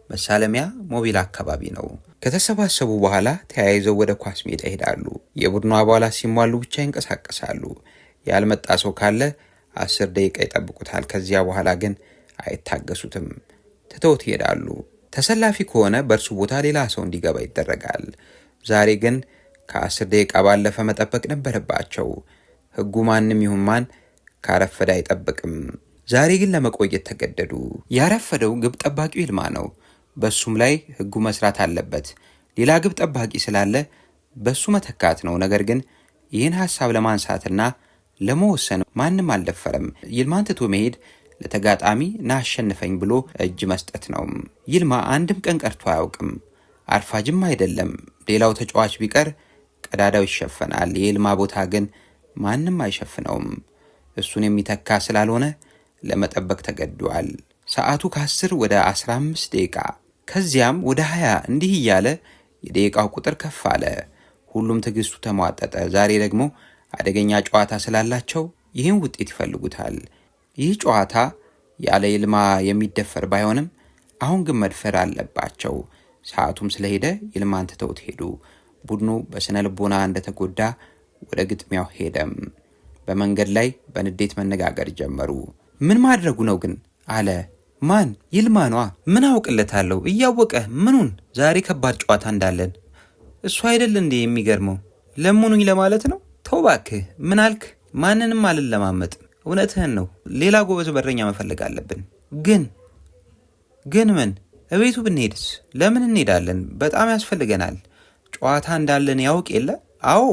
መሳለሚያ ሞቢል አካባቢ ነው። ከተሰባሰቡ በኋላ ተያይዘው ወደ ኳስ ሜዳ ይሄዳሉ። የቡድኑ አባላት ሲሟሉ ብቻ ይንቀሳቀሳሉ። ያልመጣ ሰው ካለ 10 ደቂቃ ይጠብቁታል። ከዚያ በኋላ ግን አይታገሱትም፣ ትተውት ይሄዳሉ። ተሰላፊ ከሆነ በእርሱ ቦታ ሌላ ሰው እንዲገባ ይደረጋል። ዛሬ ግን ከ10 ደቂቃ ባለፈ መጠበቅ ነበረባቸው። ህጉ ማንም ይሁን ማን ካረፈደ አይጠብቅም። ዛሬ ግን ለመቆየት ተገደዱ። ያረፈደው ግብ ጠባቂው ይልማ ነው። በሱም ላይ ህጉ መስራት አለበት። ሌላ ግብ ጠባቂ ስላለ በሱ መተካት ነው። ነገር ግን ይህን ሐሳብ ለማንሳትና ለመወሰን ማንም አልደፈረም። ይልማን ትቶ መሄድ ለተጋጣሚ ና አሸንፈኝ ብሎ እጅ መስጠት ነው። ይልማ አንድም ቀን ቀርቶ አያውቅም። አርፋጅም አይደለም። ሌላው ተጫዋች ቢቀር ቀዳዳው ይሸፈናል። የይልማ ቦታ ግን ማንም አይሸፍነውም። እሱን የሚተካ ስላልሆነ ለመጠበቅ ተገዷል። ሰዓቱ ከ10 ወደ 15 ደቂቃ ከዚያም ወደ 20 እንዲህ እያለ የደቂቃው ቁጥር ከፍ አለ። ሁሉም ትዕግስቱ ተሟጠጠ። ዛሬ ደግሞ አደገኛ ጨዋታ ስላላቸው ይህን ውጤት ይፈልጉታል። ይህ ጨዋታ ያለ ይልማ የሚደፈር ባይሆንም አሁን ግን መድፈር አለባቸው። ሰዓቱም ስለሄደ ይልማን ትተውት ሄዱ። ቡድኑ በስነ ልቦና እንደተጎዳ ወደ ግጥሚያው ሄደም። በመንገድ ላይ በንዴት መነጋገር ጀመሩ። ምን ማድረጉ ነው ግን አለ። ማን? ይልማ ነዋ። ምን አውቅለታለሁ? እያወቀ ምኑን? ዛሬ ከባድ ጨዋታ እንዳለን እሱ አይደል እንዴ የሚገርመው? ለምኑኝ ለማለት ነው። ተው እባክህ። ምን አልክ? ማንንም አልለማመጥም። እውነትህን ነው። ሌላ ጎበዝ በረኛ መፈለግ አለብን። ግን ምን? እቤቱ ብንሄድስ? ለምን እንሄዳለን? በጣም ያስፈልገናል። ጨዋታ እንዳለን ያውቅ የለ? አዎ።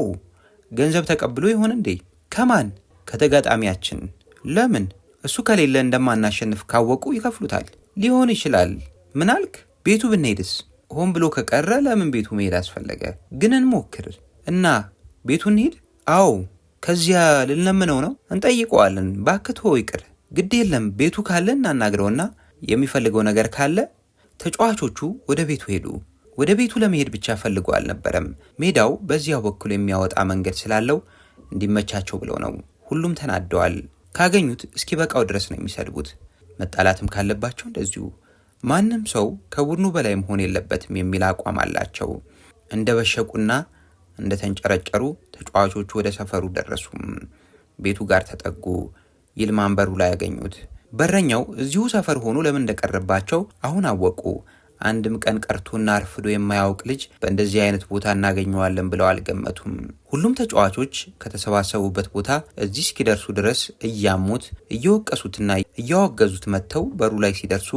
ገንዘብ ተቀብሎ ይሆን እንዴ? ከማን? ከተጋጣሚያችን። ለምን? እሱ ከሌለ እንደማናሸንፍ ካወቁ ይከፍሉታል። ሊሆን ይችላል። ምን አልክ? ቤቱ ብንሄድስ? ሆን ብሎ ከቀረ ለምን ቤቱ መሄድ አስፈለገ? ግን እንሞክር እና ቤቱ እንሄድ። አዎ። ከዚያ ልንለምነው ነው? እንጠይቀዋለን። ባክቶ ይቅር። ግድ የለም። ቤቱ ካለ እናናግረውና የሚፈልገው ነገር ካለ። ተጫዋቾቹ ወደ ቤቱ ሄዱ። ወደ ቤቱ ለመሄድ ብቻ ፈልጎ አልነበረም። ሜዳው በዚያው በኩል የሚያወጣ መንገድ ስላለው እንዲመቻቸው ብለው ነው። ሁሉም ተናደዋል። ካገኙት እስኪ በቃው ድረስ ነው የሚሰድቡት። መጣላትም ካለባቸው እንደዚሁ። ማንም ሰው ከቡድኑ በላይ መሆን የለበትም የሚል አቋም አላቸው። እንደ በሸቁና እንደ ተንጨረጨሩ ተጫዋቾቹ ወደ ሰፈሩ ደረሱ። ቤቱ ጋር ተጠጉ። ይልማን በሩ ላይ ያገኙት። በረኛው እዚሁ ሰፈር ሆኖ ለምን እንደቀረባቸው አሁን አወቁ። አንድም ቀን ቀርቶና አርፍዶ የማያውቅ ልጅ በእንደዚህ አይነት ቦታ እናገኘዋለን ብለው አልገመቱም። ሁሉም ተጫዋቾች ከተሰባሰቡበት ቦታ እዚህ እስኪደርሱ ድረስ እያሙት እየወቀሱትና እያወገዙት መጥተው በሩ ላይ ሲደርሱ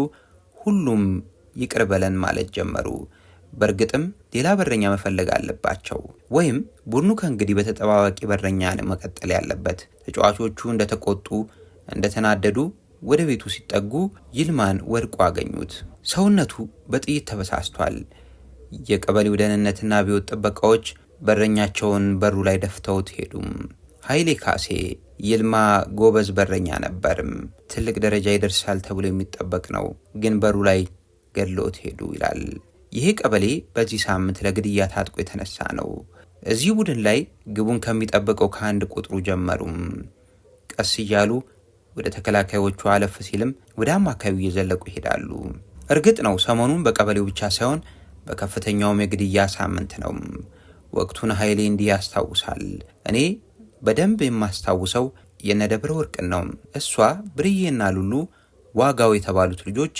ሁሉም ይቅር በለን ማለት ጀመሩ። በእርግጥም ሌላ በረኛ መፈለግ አለባቸው፣ ወይም ቡድኑ ከእንግዲህ በተጠባባቂ በረኛ መቀጠል ያለበት። ተጫዋቾቹ እንደተቆጡ እንደተናደዱ ወደ ቤቱ ሲጠጉ ይልማን ወድቆ አገኙት። ሰውነቱ በጥይት ተበሳስቷል። የቀበሌው ደህንነትና አብዮት ጥበቃዎች በረኛቸውን በሩ ላይ ደፍተውት ሄዱም። ኃይሌ ካሴ ይልማ ጎበዝ በረኛ ነበርም። ትልቅ ደረጃ ይደርሳል ተብሎ የሚጠበቅ ነው፣ ግን በሩ ላይ ገድለውት ሄዱ ይላል። ይሄ ቀበሌ በዚህ ሳምንት ለግድያ ታጥቆ የተነሳ ነው። እዚህ ቡድን ላይ ግቡን ከሚጠብቀው ከአንድ ቁጥሩ ጀመሩም። ቀስ እያሉ ወደ ተከላካዮቹ አለፍ ሲልም ወደ አማካዩ እየዘለቁ ይሄዳሉ። እርግጥ ነው ሰሞኑን በቀበሌው ብቻ ሳይሆን በከፍተኛውም የግድያ ሳምንት ነው። ወቅቱን ኃይሌ እንዲህ ያስታውሳል። እኔ በደንብ የማስታውሰው የነደብረ ወርቅን ነው። እሷ ብርዬና ሉሉ ዋጋው የተባሉት ልጆች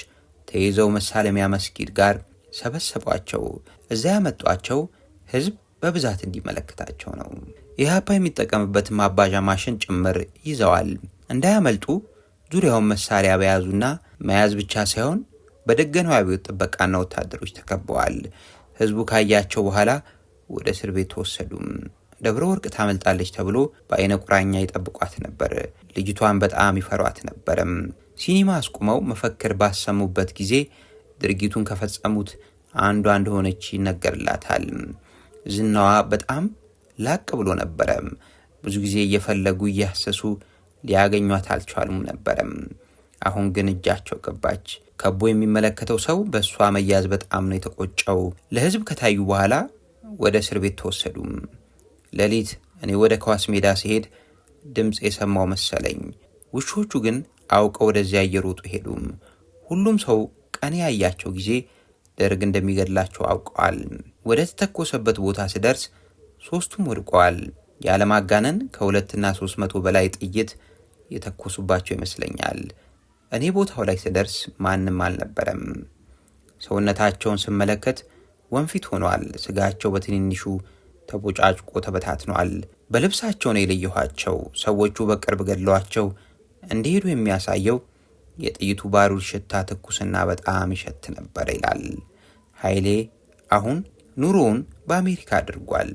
ተይዘው መሳለሚያ መስጊድ ጋር ሰበሰቧቸው። እዛ ያመጧቸው ህዝብ በብዛት እንዲመለከታቸው ነው። ኢህአፓ የሚጠቀምበት ማባዣ ማሽን ጭምር ይዘዋል። እንዳያመልጡ ዙሪያውን መሳሪያ በያዙና መያዝ ብቻ ሳይሆን በደገናው አብዮት ጥበቃና ወታደሮች ተከበዋል። ህዝቡ ካያቸው በኋላ ወደ እስር ቤት ተወሰዱም። ደብረ ወርቅ ታመልጣለች ተብሎ በአይነ ቁራኛ ይጠብቋት ነበር። ልጅቷን በጣም ይፈሯት ነበርም። ሲኒማ አስቁመው መፈክር ባሰሙበት ጊዜ ድርጊቱን ከፈጸሙት አንዷ እንደሆነች ይነገርላታል። ዝናዋ በጣም ላቅ ብሎ ነበረም። ብዙ ጊዜ እየፈለጉ እያሰሱ ሊያገኟት አልቻሉም ነበረም። አሁን ግን እጃቸው ገባች። ከቦ የሚመለከተው ሰው በእሷ መያዝ በጣም ነው የተቆጨው። ለህዝብ ከታዩ በኋላ ወደ እስር ቤት ተወሰዱም። ሌሊት እኔ ወደ ኳስ ሜዳ ሲሄድ ድምፅ የሰማው መሰለኝ። ውሾቹ ግን አውቀው ወደዚያ እየሮጡ ሄዱም። ሁሉም ሰው ቀን ያያቸው ጊዜ ደርግ እንደሚገድላቸው አውቀዋል። ወደ ተተኮሰበት ቦታ ስደርስ ሶስቱም ወድቀዋል። ያለማጋነን ከ200 እና 300 በላይ ጥይት የተኮሱባቸው ይመስለኛል። እኔ ቦታው ላይ ስደርስ ማንም አልነበረም። ሰውነታቸውን ስመለከት ወንፊት ሆነዋል። ስጋቸው በትንንሹ ተቦጫጭቆ ተበታትኗል። በልብሳቸው ነው የለየኋቸው። ሰዎቹ በቅርብ ገድለዋቸው እንዲሄዱ የሚያሳየው የጥይቱ ባሩድ ሽታ ትኩስና በጣም ይሸት ነበር ይላል ኃይሌ። አሁን ኑሮውን በአሜሪካ አድርጓል።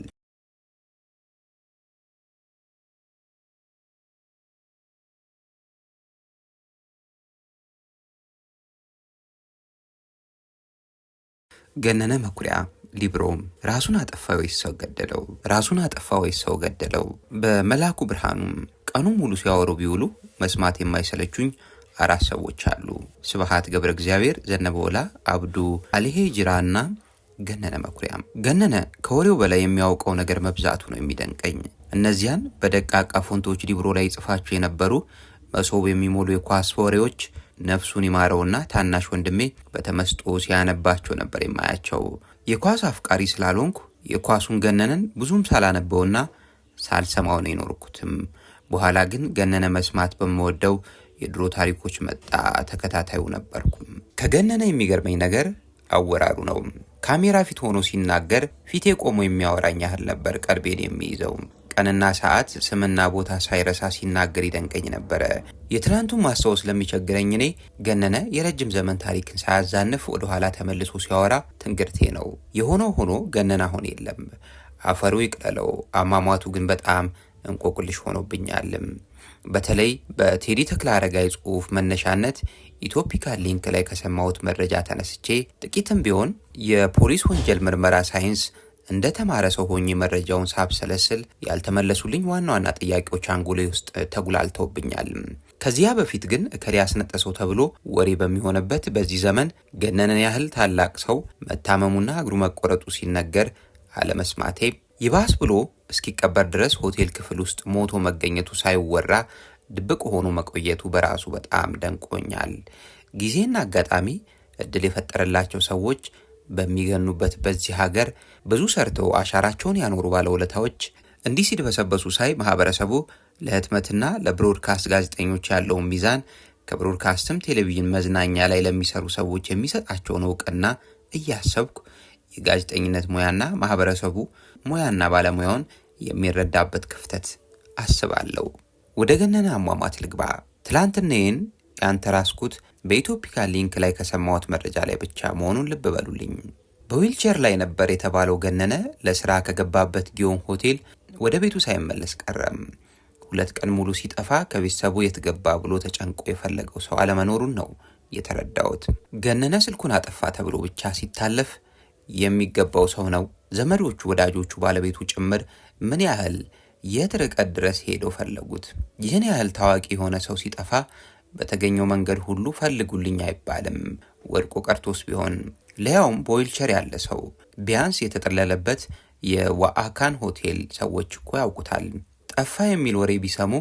ገነነ መኩሪያ ሊብሮም ራሱን አጠፋ ወይስ ሰው ገደለው? ራሱን አጠፋ ወይስ ሰው ገደለው? በመላኩ ብርሃኑም ቀኑ ሙሉ ሲያወሩ ቢውሉ መስማት የማይሰለቹኝ 4 ሰዎች አሉ። ስብሃት ገብረ እግዚአብሔር፣ ዘነበ ወላ፣ አብዱ አሊሄ ጅራና ገነነ መኩሪያም። ገነነ ከወሬው በላይ የሚያውቀው ነገር መብዛቱ ነው የሚደንቀኝ። እነዚያን በደቃቃ ፎንቶች ሊብሮ ላይ ጽፋቸው የነበሩ መሶብ የሚሞሉ የኳስ ወሬዎች ነፍሱን ይማረውና ታናሽ ወንድሜ በተመስጦ ሲያነባቸው ነበር የማያቸው። የኳስ አፍቃሪ ስላልሆንኩ የኳሱን ገነነን ብዙም ሳላነበውና ሳልሰማው ነው የኖርኩትም። በኋላ ግን ገነነ መስማት በምወደው የድሮ ታሪኮች መጣ ተከታታዩ ነበርኩም። ከገነነ የሚገርመኝ ነገር አወራሩ ነው። ካሜራ ፊት ሆኖ ሲናገር ፊቴ ቆሞ የሚያወራኝ ያህል ነበር ቀልቤን የሚይዘው። ቀንና ሰዓት ስምና ቦታ ሳይረሳ ሲናገር ይደንቀኝ ነበረ። የትናንቱን ማስታወስ ለሚቸግረኝ እኔ ገነነ የረጅም ዘመን ታሪክን ሳያዛንፍ ወደ ኋላ ተመልሶ ሲያወራ ትንግርቴ ነው። የሆነው ሆኖ ገነነ አሁን የለም። አፈሩ ይቅለለው። አሟሟቱ ግን በጣም እንቆቅልሽ ሆኖብኛልም። በተለይ በቴዲ ተክለ አረጋይ ጽሑፍ መነሻነት ኢትዮፒካ ሊንክ ላይ ከሰማሁት መረጃ ተነስቼ ጥቂትም ቢሆን የፖሊስ ወንጀል ምርመራ ሳይንስ እንደ ተማረ ሰው ሆኜ መረጃውን ሳብሰለስል ያልተመለሱልኝ ዋና ዋና ጥያቄዎች አንጎሌ ውስጥ ተጉላልተውብኛል። ከዚያ በፊት ግን እከሌ ያስነጠሰው ተብሎ ወሬ በሚሆንበት በዚህ ዘመን ገነነን ያህል ታላቅ ሰው መታመሙና እግሩ መቆረጡ ሲነገር አለመስማቴ፣ ይባስ ብሎ እስኪቀበር ድረስ ሆቴል ክፍል ውስጥ ሞቶ መገኘቱ ሳይወራ ድብቅ ሆኖ መቆየቱ በራሱ በጣም ደንቆኛል። ጊዜና አጋጣሚ እድል የፈጠረላቸው ሰዎች በሚገኑበት በዚህ ሀገር ብዙ ሰርተው አሻራቸውን ያኖሩ ባለውለታዎች እንዲህ ሲድበሰበሱ ሳይ ማህበረሰቡ ለህትመትና ለብሮድካስት ጋዜጠኞች ያለውን ሚዛን ከብሮድካስትም ቴሌቪዥን መዝናኛ ላይ ለሚሰሩ ሰዎች የሚሰጣቸውን እውቅና እያሰብኩ የጋዜጠኝነት ሙያና ማህበረሰቡ ሙያና ባለሙያውን የሚረዳበት ክፍተት አስባለሁ። ወደ ገነነ አሟሟት ልግባ። ትላንትናዬን ያንተራስኩት በኢትዮፒካ ሊንክ ላይ ከሰማሁት መረጃ ላይ ብቻ መሆኑን ልብ በሉልኝ። በዊልቸር ላይ ነበር የተባለው ገነነ ለስራ ከገባበት ጊዮን ሆቴል ወደ ቤቱ ሳይመለስ ቀረም። 2 ቀን ሙሉ ሲጠፋ ከቤተሰቡ የትገባ ብሎ ተጨንቆ የፈለገው ሰው አለመኖሩን ነው የተረዳሁት። ገነነ ስልኩን አጠፋ ተብሎ ብቻ ሲታለፍ የሚገባው ሰው ነው። ዘመዶቹ፣ ወዳጆቹ፣ ባለቤቱ ጭምር ምን ያህል የት ርቀት ድረስ ሄደው ፈለጉት? ይህን ያህል ታዋቂ የሆነ ሰው ሲጠፋ በተገኘው መንገድ ሁሉ ፈልጉልኝ አይባልም። ወድቆ ቀርቶስ ቢሆን ለያውም በዊልቸር ያለ ሰው ቢያንስ የተጠለለበት የዋአካን ሆቴል ሰዎች እኮ ያውቁታል። ጠፋ የሚል ወሬ ቢሰሙ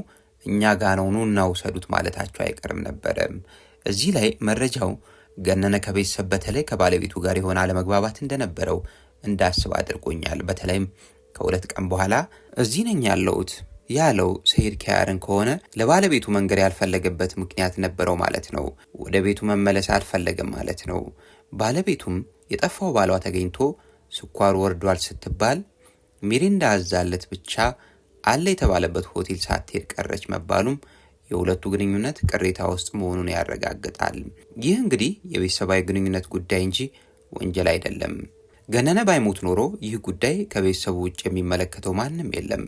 እኛ ጋ ነው ኑና ውሰዱት ማለታቸው አይቀርም ነበረ። እዚህ ላይ መረጃው ገነነ ከቤተሰብ በተለይ ከባለቤቱ ጋር የሆነ አለመግባባት እንደነበረው እንዳስብ አድርጎኛል። በተለይም ከ2 ቀን በኋላ እዚህ ነኝ ያለሁት ያለው ሰኢድ ኪያርን ከሆነ ለባለቤቱ መንገድ ያልፈለገበት ምክንያት ነበረው ማለት ነው። ወደ ቤቱ መመለስ አልፈለገም ማለት ነው። ባለቤቱም የጠፋው ባሏ ተገኝቶ ስኳር ወርዷል ስትባል ሚሪንዳ አዛለት ብቻ አለ የተባለበት ሆቴል ሳትሄድ ቀረች መባሉም የሁለቱ ግንኙነት ቅሬታ ውስጥ መሆኑን ያረጋግጣል። ይህ እንግዲህ የቤተሰባዊ ግንኙነት ጉዳይ እንጂ ወንጀል አይደለም። ገነነ ባይሞት ኖሮ ይህ ጉዳይ ከቤተሰቡ ውጭ የሚመለከተው ማንም የለም።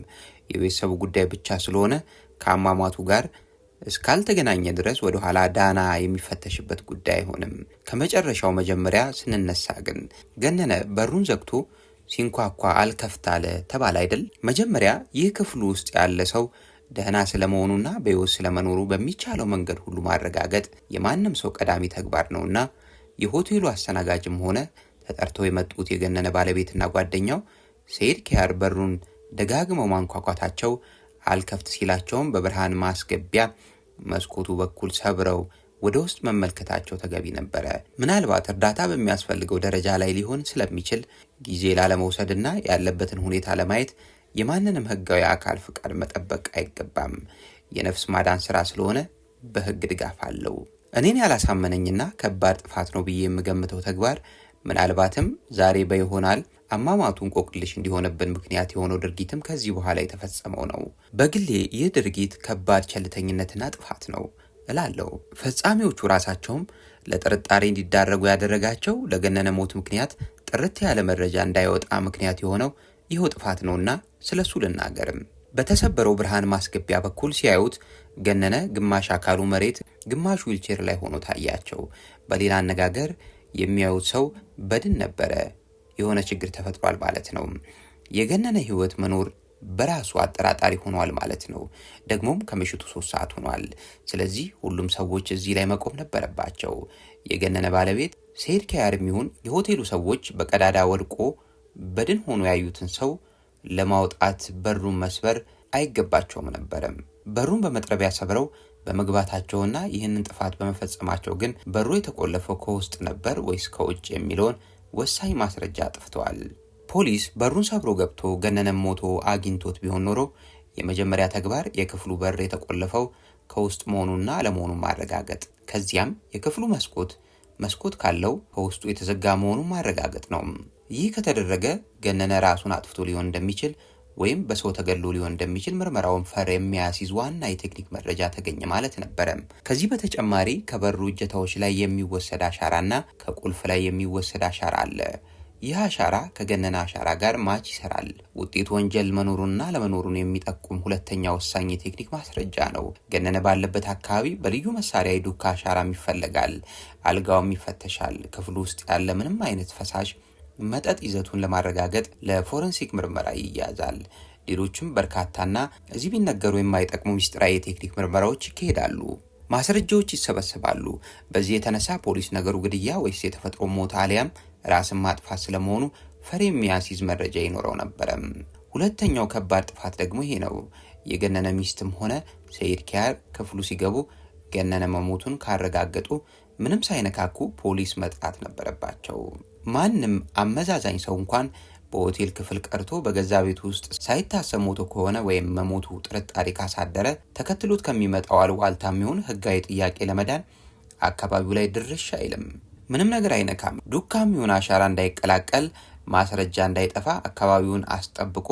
የቤተሰቡ ጉዳይ ብቻ ስለሆነ ከአሟሟቱ ጋር እስካልተገናኘ ድረስ ወደ ኋላ ዳና የሚፈተሽበት ጉዳይ አይሆንም። ከመጨረሻው መጀመሪያ ስንነሳ ግን ገነነ በሩን ዘግቶ ሲንኳኳ አልከፍት አለ ተባለ አይደል? መጀመሪያ ይህ ክፍሉ ውስጥ ያለ ሰው ደህና ስለመሆኑና በሕይወት ስለመኖሩ በሚቻለው መንገድ ሁሉ ማረጋገጥ የማንም ሰው ቀዳሚ ተግባር ነውና የሆቴሉ አስተናጋጅም ሆነ ተጠርተው የመጡት የገነነ ባለቤትና ጓደኛው ሰኢድ ኪያር በሩን ደጋግመው ማንኳኳታቸው አልከፍት ሲላቸውም በብርሃን ማስገቢያ መስኮቱ በኩል ሰብረው ወደ ውስጥ መመልከታቸው ተገቢ ነበረ። ምናልባት እርዳታ በሚያስፈልገው ደረጃ ላይ ሊሆን ስለሚችል ጊዜ ላለመውሰድና ያለበትን ሁኔታ ለማየት የማንንም ህጋዊ አካል ፍቃድ መጠበቅ አይገባም። የነፍስ ማዳን ስራ ስለሆነ በህግ ድጋፍ አለው። እኔን ያላሳመነኝና ከባድ ጥፋት ነው ብዬ የምገምተው ተግባር ምናልባትም ዛሬ በይሆናል አሟሟቱ እንቆቅልሽ እንዲሆንብን ምክንያት የሆነው ድርጊትም ከዚህ በኋላ የተፈጸመው ነው። በግሌ ይህ ድርጊት ከባድ ቸልተኝነትና ጥፋት ነው እላለሁ። ፈጻሚዎቹ ራሳቸውም ለጥርጣሬ እንዲዳረጉ ያደረጋቸው ለገነነ ሞት ምክንያት ጥርት ያለ መረጃ እንዳይወጣ ምክንያት የሆነው ይኸው ጥፋት ነውና ስለሱ ልናገርም። በተሰበረው ብርሃን ማስገቢያ በኩል ሲያዩት ገነነ ግማሽ አካሉ መሬት፣ ግማሹ ዊልቼር ላይ ሆኖ ታያቸው። በሌላ አነጋገር የሚያዩት ሰው በድን ነበረ። የሆነ ችግር ተፈጥሯል ማለት ነው። የገነነ ህይወት መኖር በራሱ አጠራጣሪ ሆኗል ማለት ነው። ደግሞም ከምሽቱ 3 ሰዓት ሆኗል። ስለዚህ ሁሉም ሰዎች እዚህ ላይ መቆም ነበረባቸው። የገነነ ባለቤት ሰኢድ ኪያር የሚሆን የሆቴሉ ሰዎች በቀዳዳ ወድቆ በድን ሆኖ ያዩትን ሰው ለማውጣት በሩን መስበር አይገባቸውም ነበረም። በሩን በመጥረቢያ ሰብረው በመግባታቸውና ይህንን ጥፋት በመፈጸማቸው ግን በሩ የተቆለፈው ከውስጥ ነበር ወይስ ከውጭ የሚለውን ወሳኝ ማስረጃ አጥፍተዋል። ፖሊስ በሩን ሰብሮ ገብቶ ገነነም ሞቶ አግኝቶት ቢሆን ኖሮ የመጀመሪያ ተግባር የክፍሉ በር የተቆለፈው ከውስጥ መሆኑና አለመሆኑን ማረጋገጥ፣ ከዚያም የክፍሉ መስኮት ካለው ከውስጡ የተዘጋ መሆኑን ማረጋገጥ ነው። ይህ ከተደረገ ገነነ ራሱን አጥፍቶ ሊሆን እንደሚችል ወይም በሰው ተገሎ ሊሆን እንደሚችል ምርመራውን ፈር የሚያስይዝ ዋና የቴክኒክ መረጃ ተገኘ ማለት ነበረ። ከዚህ በተጨማሪ ከበሩ እጀታዎች ላይ የሚወሰድ አሻራና ከቁልፍ ላይ የሚወሰድ አሻራ አለ። ይህ አሻራ ከገነነ አሻራ ጋር ማች ይሰራል። ውጤቱ ወንጀል መኖሩንና ለመኖሩን የሚጠቁም ሁለተኛ ወሳኝ የቴክኒክ ማስረጃ ነው። ገነነ ባለበት አካባቢ በልዩ መሳሪያ የዱካ አሻራም ይፈለጋል። አልጋውም ይፈተሻል። ክፍሉ ውስጥ ያለ ምንም አይነት ፈሳሽ መጠጥ ይዘቱን ለማረጋገጥ ለፎረንሲክ ምርመራ ይያዛል። ሌሎችም በርካታና እዚህ ቢነገሩ የማይጠቅሙ ምስጢራዊ የቴክኒክ ምርመራዎች ይካሄዳሉ። ማስረጃዎች ይሰበሰባሉ። በዚህ የተነሳ ፖሊስ ነገሩ ግድያ ወይስ የተፈጥሮ ሞት አሊያም ራስን ማጥፋት ስለመሆኑ ፈር የሚያስይዝ መረጃ ይኖረው ነበረ። ሁለተኛው ከባድ ጥፋት ደግሞ ይሄ ነው። የገነነ ሚስትም ሆነ ሰኢድ ኪያር ክፍሉ ሲገቡ ገነነ መሞቱን ካረጋገጡ ምንም ሳይነካኩ ፖሊስ መጥራት ነበረባቸው። ማንም አመዛዛኝ ሰው እንኳን በሆቴል ክፍል ቀርቶ በገዛ ቤቱ ውስጥ ሳይታሰብ ሞቶ ከሆነ ወይም መሞቱ ጥርጣሬ ካሳደረ ተከትሎት ከሚመጣው አሉባልታ የሚሆን ህጋዊ ጥያቄ ለመዳን አካባቢው ላይ ድርሽ አይልም። ምንም ነገር አይነካም። ዱካም ይሁን አሻራ እንዳይቀላቀል፣ ማስረጃ እንዳይጠፋ አካባቢውን አስጠብቆ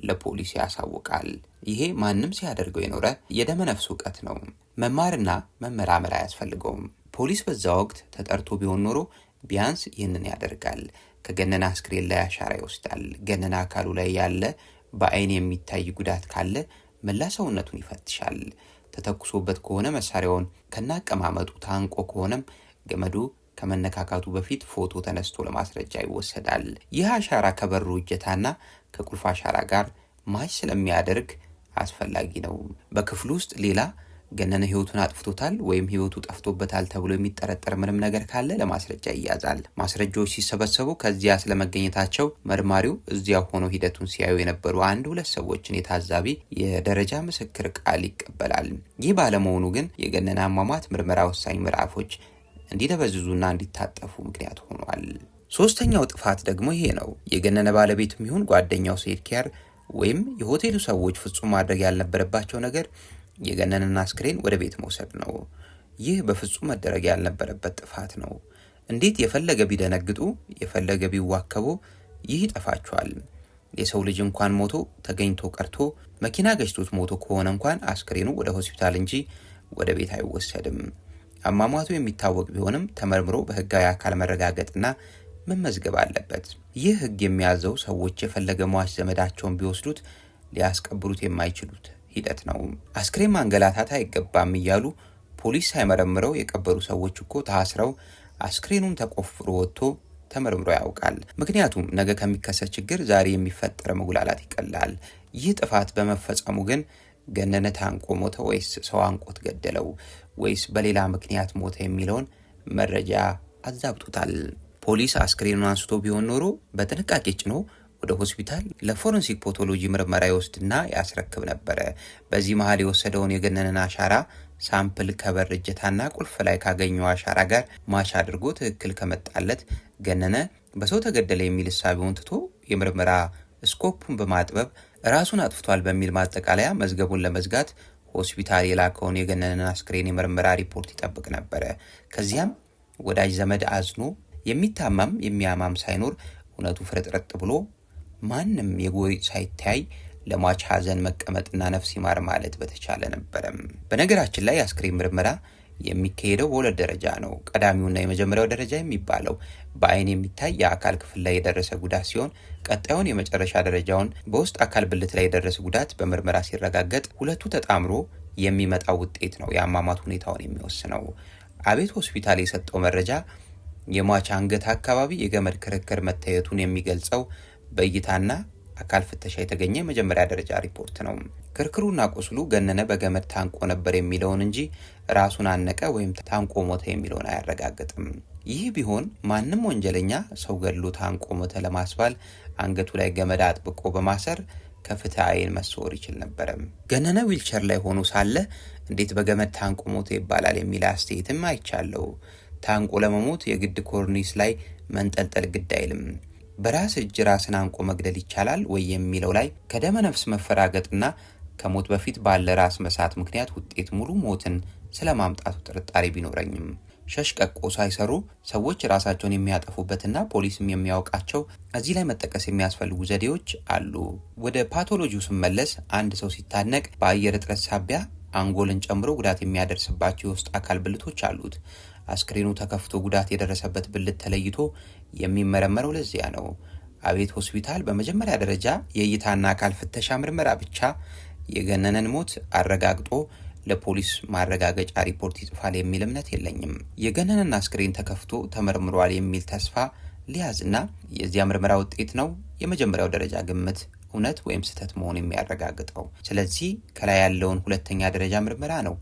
ለፖሊስ ያሳውቃል። ይሄ ማንም ሲያደርገው የኖረ የደመነፍስ እውቀት ነው። መማርና መመራመር አያስፈልገውም። ፖሊስ በዛ ወቅት ተጠርቶ ቢሆን ኖሮ ቢያንስ ይህንን ያደርጋል። ከገነነ አስክሬን ላይ አሻራ ይወስዳል። ገነነ አካሉ ላይ ያለ በአይን የሚታይ ጉዳት ካለ መላ ሰውነቱን ይፈትሻል። ተተኩሶበት ከሆነ መሳሪያውን ከናቀማመጡ፣ ታንቆ ከሆነም ገመዱ ከመነካካቱ በፊት ፎቶ ተነስቶ ለማስረጃ ይወሰዳል። ይህ አሻራ ከበሩ እጀታና ከቁልፍ አሻራ ጋር ማች ስለሚያደርግ አስፈላጊ ነው። በክፍሉ ውስጥ ሌላ ገነነ ህይወቱን አጥፍቶታል ወይም ህይወቱ ጠፍቶበታል ተብሎ የሚጠረጠር ምንም ነገር ካለ ለማስረጃ ይያዛል። ማስረጃዎች ሲሰበሰቡ ከዚያ ስለመገኘታቸው መርማሪው እዚያ ሆኖ ሂደቱን ሲያዩ የነበሩ 1-2 ሰዎችን የታዛቢ የደረጃ ምስክር ቃል ይቀበላል። ይህ ባለመሆኑ ግን የገነነ አሟሟት ምርመራ ወሳኝ ምዕራፎች እንዲደበዝዙና እንዲታጠፉ ምክንያት ሆኗል። ሶስተኛው ጥፋት ደግሞ ይሄ ነው። የገነነ ባለቤቱም ይሁን ጓደኛው ሰኢድ ኪያር ወይም የሆቴሉ ሰዎች ፍጹም ማድረግ ያልነበረባቸው ነገር የገነንን አስክሬን ወደ ቤት መውሰድ ነው። ይህ በፍጹም መደረግ ያልነበረበት ጥፋት ነው። እንዴት የፈለገ ቢደነግጡ የፈለገ ቢዋከቡ ይህ ይጠፋቸዋል። የሰው ልጅ እንኳን ሞቶ ተገኝቶ ቀርቶ መኪና ገጭቶት ሞቶ ከሆነ እንኳን አስክሬኑ ወደ ሆስፒታል እንጂ ወደ ቤት አይወሰድም። አሟሟቱ የሚታወቅ ቢሆንም ተመርምሮ በህጋዊ አካል መረጋገጥና መመዝገብ አለበት። ይህ ህግ የሚያዘው ሰዎች የፈለገ ሟች ዘመዳቸውን ቢወስዱት ሊያስቀብሩት የማይችሉት ሂደት ነው። አስክሬን ማንገላታት አይገባም እያሉ ፖሊስ ሳይመረምረው የቀበሩ ሰዎች እኮ ታስረው አስክሬኑን ተቆፍሮ ወጥቶ ተመርምሮ ያውቃል። ምክንያቱም ነገ ከሚከሰት ችግር ዛሬ የሚፈጠር መጉላላት ይቀላል። ይህ ጥፋት በመፈጸሙ ግን ገነነ ታንቆ ሞተ ወይስ ሰው አንቆት ገደለው ወይስ በሌላ ምክንያት ሞተ የሚለውን መረጃ አዛብጡታል። ፖሊስ አስክሬኑን አንስቶ ቢሆን ኖሮ በጥንቃቄ ጭኖ ወደ ሆስፒታል ለፎረንሲክ ፓቶሎጂ ምርመራ ይወስድና ያስረክብ ነበረ። በዚህ መሃል የወሰደውን የገነነን አሻራ ሳምፕል ከበር እጀታና ቁልፍ ላይ ካገኘው አሻራ ጋር ማች አድርጎ ትክክል ከመጣለት ገነነ በሰው ተገደለ የሚል እሳቤውን ትቶ የምርመራ ስኮፑን በማጥበብ ራሱን አጥፍቷል በሚል ማጠቃለያ መዝገቡን ለመዝጋት ሆስፒታል የላከውን የገነነን አስክሬን የምርመራ ሪፖርት ይጠብቅ ነበረ። ከዚያም ወዳጅ ዘመድ አዝኖ የሚታማም የሚያማም ሳይኖር እውነቱ ፍርጥርጥ ብሎ ማንም የጎሪጥ ሳይታይ ለሟች ሐዘን መቀመጥና ነፍስ ይማር ማለት በተቻለ ነበረም። በነገራችን ላይ አስክሬን ምርመራ የሚካሄደው በሁለት ደረጃ ነው። ቀዳሚውና የመጀመሪያው ደረጃ የሚባለው በአይን የሚታይ የአካል ክፍል ላይ የደረሰ ጉዳት ሲሆን ቀጣዩን የመጨረሻ ደረጃውን በውስጥ አካል ብልት ላይ የደረሰ ጉዳት በምርመራ ሲረጋገጥ ሁለቱ ተጣምሮ የሚመጣው ውጤት ነው የአሟሟት ሁኔታውን የሚወስነው። አቤት ሆስፒታል የሰጠው መረጃ የሟች አንገት አካባቢ የገመድ ክርክር መታየቱን የሚገልጸው በእይታና አካል ፍተሻ የተገኘ የመጀመሪያ ደረጃ ሪፖርት ነው። ክርክሩና ቁስሉ ገነነ በገመድ ታንቆ ነበር የሚለውን እንጂ ራሱን አነቀ ወይም ታንቆ ሞተ የሚለውን አያረጋግጥም። ይህ ቢሆን ማንም ወንጀለኛ ሰው ገድሎ ታንቆ ሞተ ለማስባል አንገቱ ላይ ገመድ አጥብቆ በማሰር ከፍትህ አይን መሰወር ይችል ነበር። ገነነ ዊልቸር ላይ ሆኖ ሳለ እንዴት በገመድ ታንቆ ሞተ ይባላል የሚል አስተያየትም አይቻለው። ታንቆ ለመሞት የግድ ኮርኒስ ላይ መንጠልጠል ግድ አይልም። በራስ እጅ ራስን አንቆ መግደል ይቻላል ወይ የሚለው ላይ ከደመ ነፍስ መፈራገጥና ከሞት በፊት ባለ ራስ መሳት ምክንያት ውጤት ሙሉ ሞትን ስለማምጣቱ ጥርጣሬ ቢኖረኝም ሸሽቀቆ ሳይሰሩ ሰዎች ራሳቸውን የሚያጠፉበትና ፖሊስም የሚያውቃቸው እዚህ ላይ መጠቀስ የሚያስፈልጉ ዘዴዎች አሉ። ወደ ፓቶሎጂው ስመለስ አንድ ሰው ሲታነቅ በአየር እጥረት ሳቢያ አንጎልን ጨምሮ ጉዳት የሚያደርስባቸው የውስጥ አካል ብልቶች አሉት። አስክሬኑ ተከፍቶ ጉዳት የደረሰበት ብልት ተለይቶ የሚመረመረው ለዚያ ነው። አቤት ሆስፒታል በመጀመሪያ ደረጃ የእይታና አካል ፍተሻ ምርመራ ብቻ የገነነን ሞት አረጋግጦ ለፖሊስ ማረጋገጫ ሪፖርት ይጽፋል የሚል እምነት የለኝም። የገነነን አስክሬን ተከፍቶ ተመርምሯል የሚል ተስፋ ሊያዝና የዚያ ምርመራ ውጤት ነው የመጀመሪያው ደረጃ ግምት እውነት ወይም ስህተት መሆን የሚያረጋግጠው። ስለዚህ ከላይ ያለውን ሁለተኛ ደረጃ ምርመራ ነው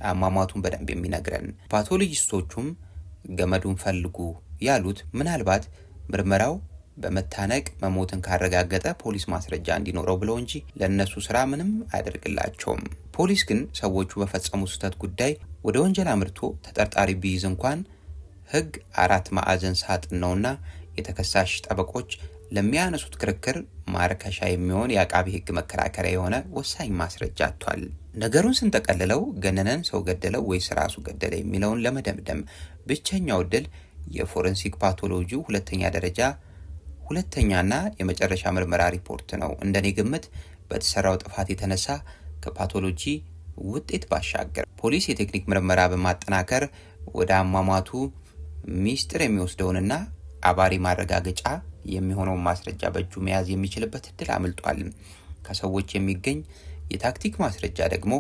አሟሟቱን በደንብ የሚነግረን። ፓቶሎጂስቶቹም ገመዱን ፈልጉ ያሉት ምናልባት ምርመራው በመታነቅ መሞትን ካረጋገጠ ፖሊስ ማስረጃ እንዲኖረው ብለው እንጂ ለነሱ ስራ ምንም አያደርግላቸውም። ፖሊስ ግን ሰዎቹ በፈጸሙ ስህተት ጉዳይ ወደ ወንጀል አምርቶ ተጠርጣሪ ቢይዝ እንኳን ህግ አራት ማዕዘን ሳጥን ነውና የተከሳሽ ጠበቆች ለሚያነሱት ክርክር ማርከሻ የሚሆን የአቃቢ ህግ መከራከሪያ የሆነ ወሳኝ ማስረጃ አጥቷል። ነገሩን ስንጠቀልለው ገነነን ሰው ገደለው ወይስ ራሱ ገደለ የሚለውን ለመደምደም ብቸኛው ዕድል የፎረንሲክ ፓቶሎጂ ሁለተኛ ደረጃ ሁለተኛና የመጨረሻ ምርመራ ሪፖርት ነው። እንደኔ ግምት በተሰራው ጥፋት የተነሳ ከፓቶሎጂ ውጤት ባሻገር ፖሊስ የቴክኒክ ምርመራ በማጠናከር ወደ አሟሟቱ ሚስጥር የሚወስደውንና አባሪ ማረጋገጫ የሚሆነውን ማስረጃ በእጁ መያዝ የሚችልበት እድል አምልጧል። ከሰዎች የሚገኝ የታክቲክ ማስረጃ ደግሞ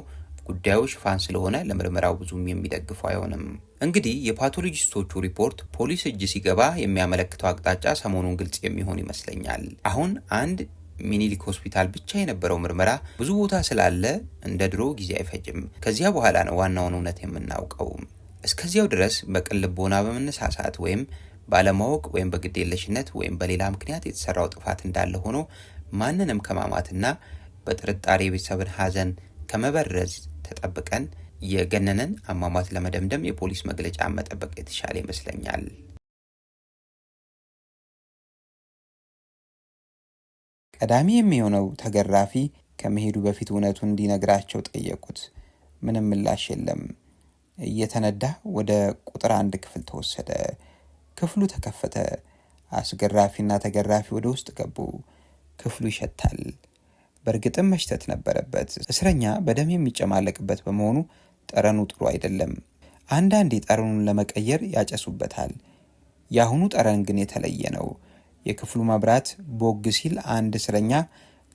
ጉዳዩ ሽፋን ስለሆነ ለምርመራው ብዙም የሚደግፈው አይሆንም። እንግዲህ የፓቶሎጂስቶቹ ሪፖርት ፖሊስ እጅ ሲገባ የሚያመለክተው አቅጣጫ ሰሞኑን ግልጽ የሚሆን ይመስለኛል። አሁን አንድ ሚኒሊክ ሆስፒታል ብቻ የነበረው ምርመራ ብዙ ቦታ ስላለ እንደ ድሮ ጊዜ አይፈጅም። ከዚያ በኋላ ነው ዋናውን እውነት የምናውቀው። እስከዚያው ድረስ በቅን ልቦና በመነሳሳት ወይም ባለማወቅ ወይም በግዴለሽነት ወይም በሌላ ምክንያት የተሰራው ጥፋት እንዳለ ሆኖ ማንንም ከማማትና በጥርጣሬ የቤተሰብን ሐዘን ከመበረዝ ተጠብቀን የገነነን አሟሟት ለመደምደም የፖሊስ መግለጫ መጠበቅ የተሻለ ይመስለኛል። ቀዳሚ የሚሆነው ተገራፊ ከመሄዱ በፊት እውነቱን እንዲነግራቸው ጠየቁት። ምንም ምላሽ የለም። እየተነዳ ወደ ቁጥር 1 ክፍል ተወሰደ። ክፍሉ ተከፈተ። አስገራፊና ተገራፊ ወደ ውስጥ ገቡ። ክፍሉ ይሸታል። በእርግጥም መሽተት ነበረበት። እስረኛ በደም የሚጨማለቅበት በመሆኑ ጠረኑ ጥሩ አይደለም። አንዳንዴ ጠረኑን ለመቀየር ያጨሱበታል። የአሁኑ ጠረን ግን የተለየ ነው። የክፍሉ መብራት ቦግ ሲል አንድ እስረኛ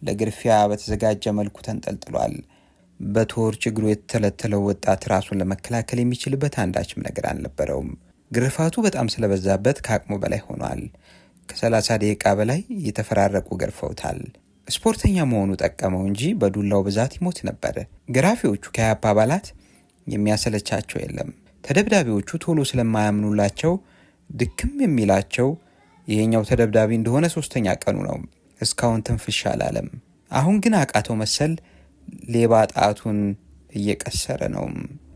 ለግርፊያ በተዘጋጀ መልኩ ተንጠልጥሏል። በቶርች እግሩ የተተለተለው ወጣት ራሱን ለመከላከል የሚችልበት አንዳችም ነገር አልነበረውም። ግርፋቱ በጣም ስለበዛበት ከአቅሙ በላይ ሆኗል። ከ30 ደቂቃ በላይ እየተፈራረቁ ገርፈውታል። ስፖርተኛ መሆኑ ጠቀመው እንጂ በዱላው ብዛት ይሞት ነበር። ገራፊዎቹ ከኢህአፓ አባላት የሚያሰለቻቸው የለም። ተደብዳቢዎቹ ቶሎ ስለማያምኑላቸው ድክም የሚላቸው ይሄኛው ተደብዳቢ እንደሆነ 3ኛ ቀኑ ነው። እስካሁን ትንፍሽ አላለም። አሁን ግን አቃተው መሰል። ሌባ ጣቱን እየቀሰረ ነው።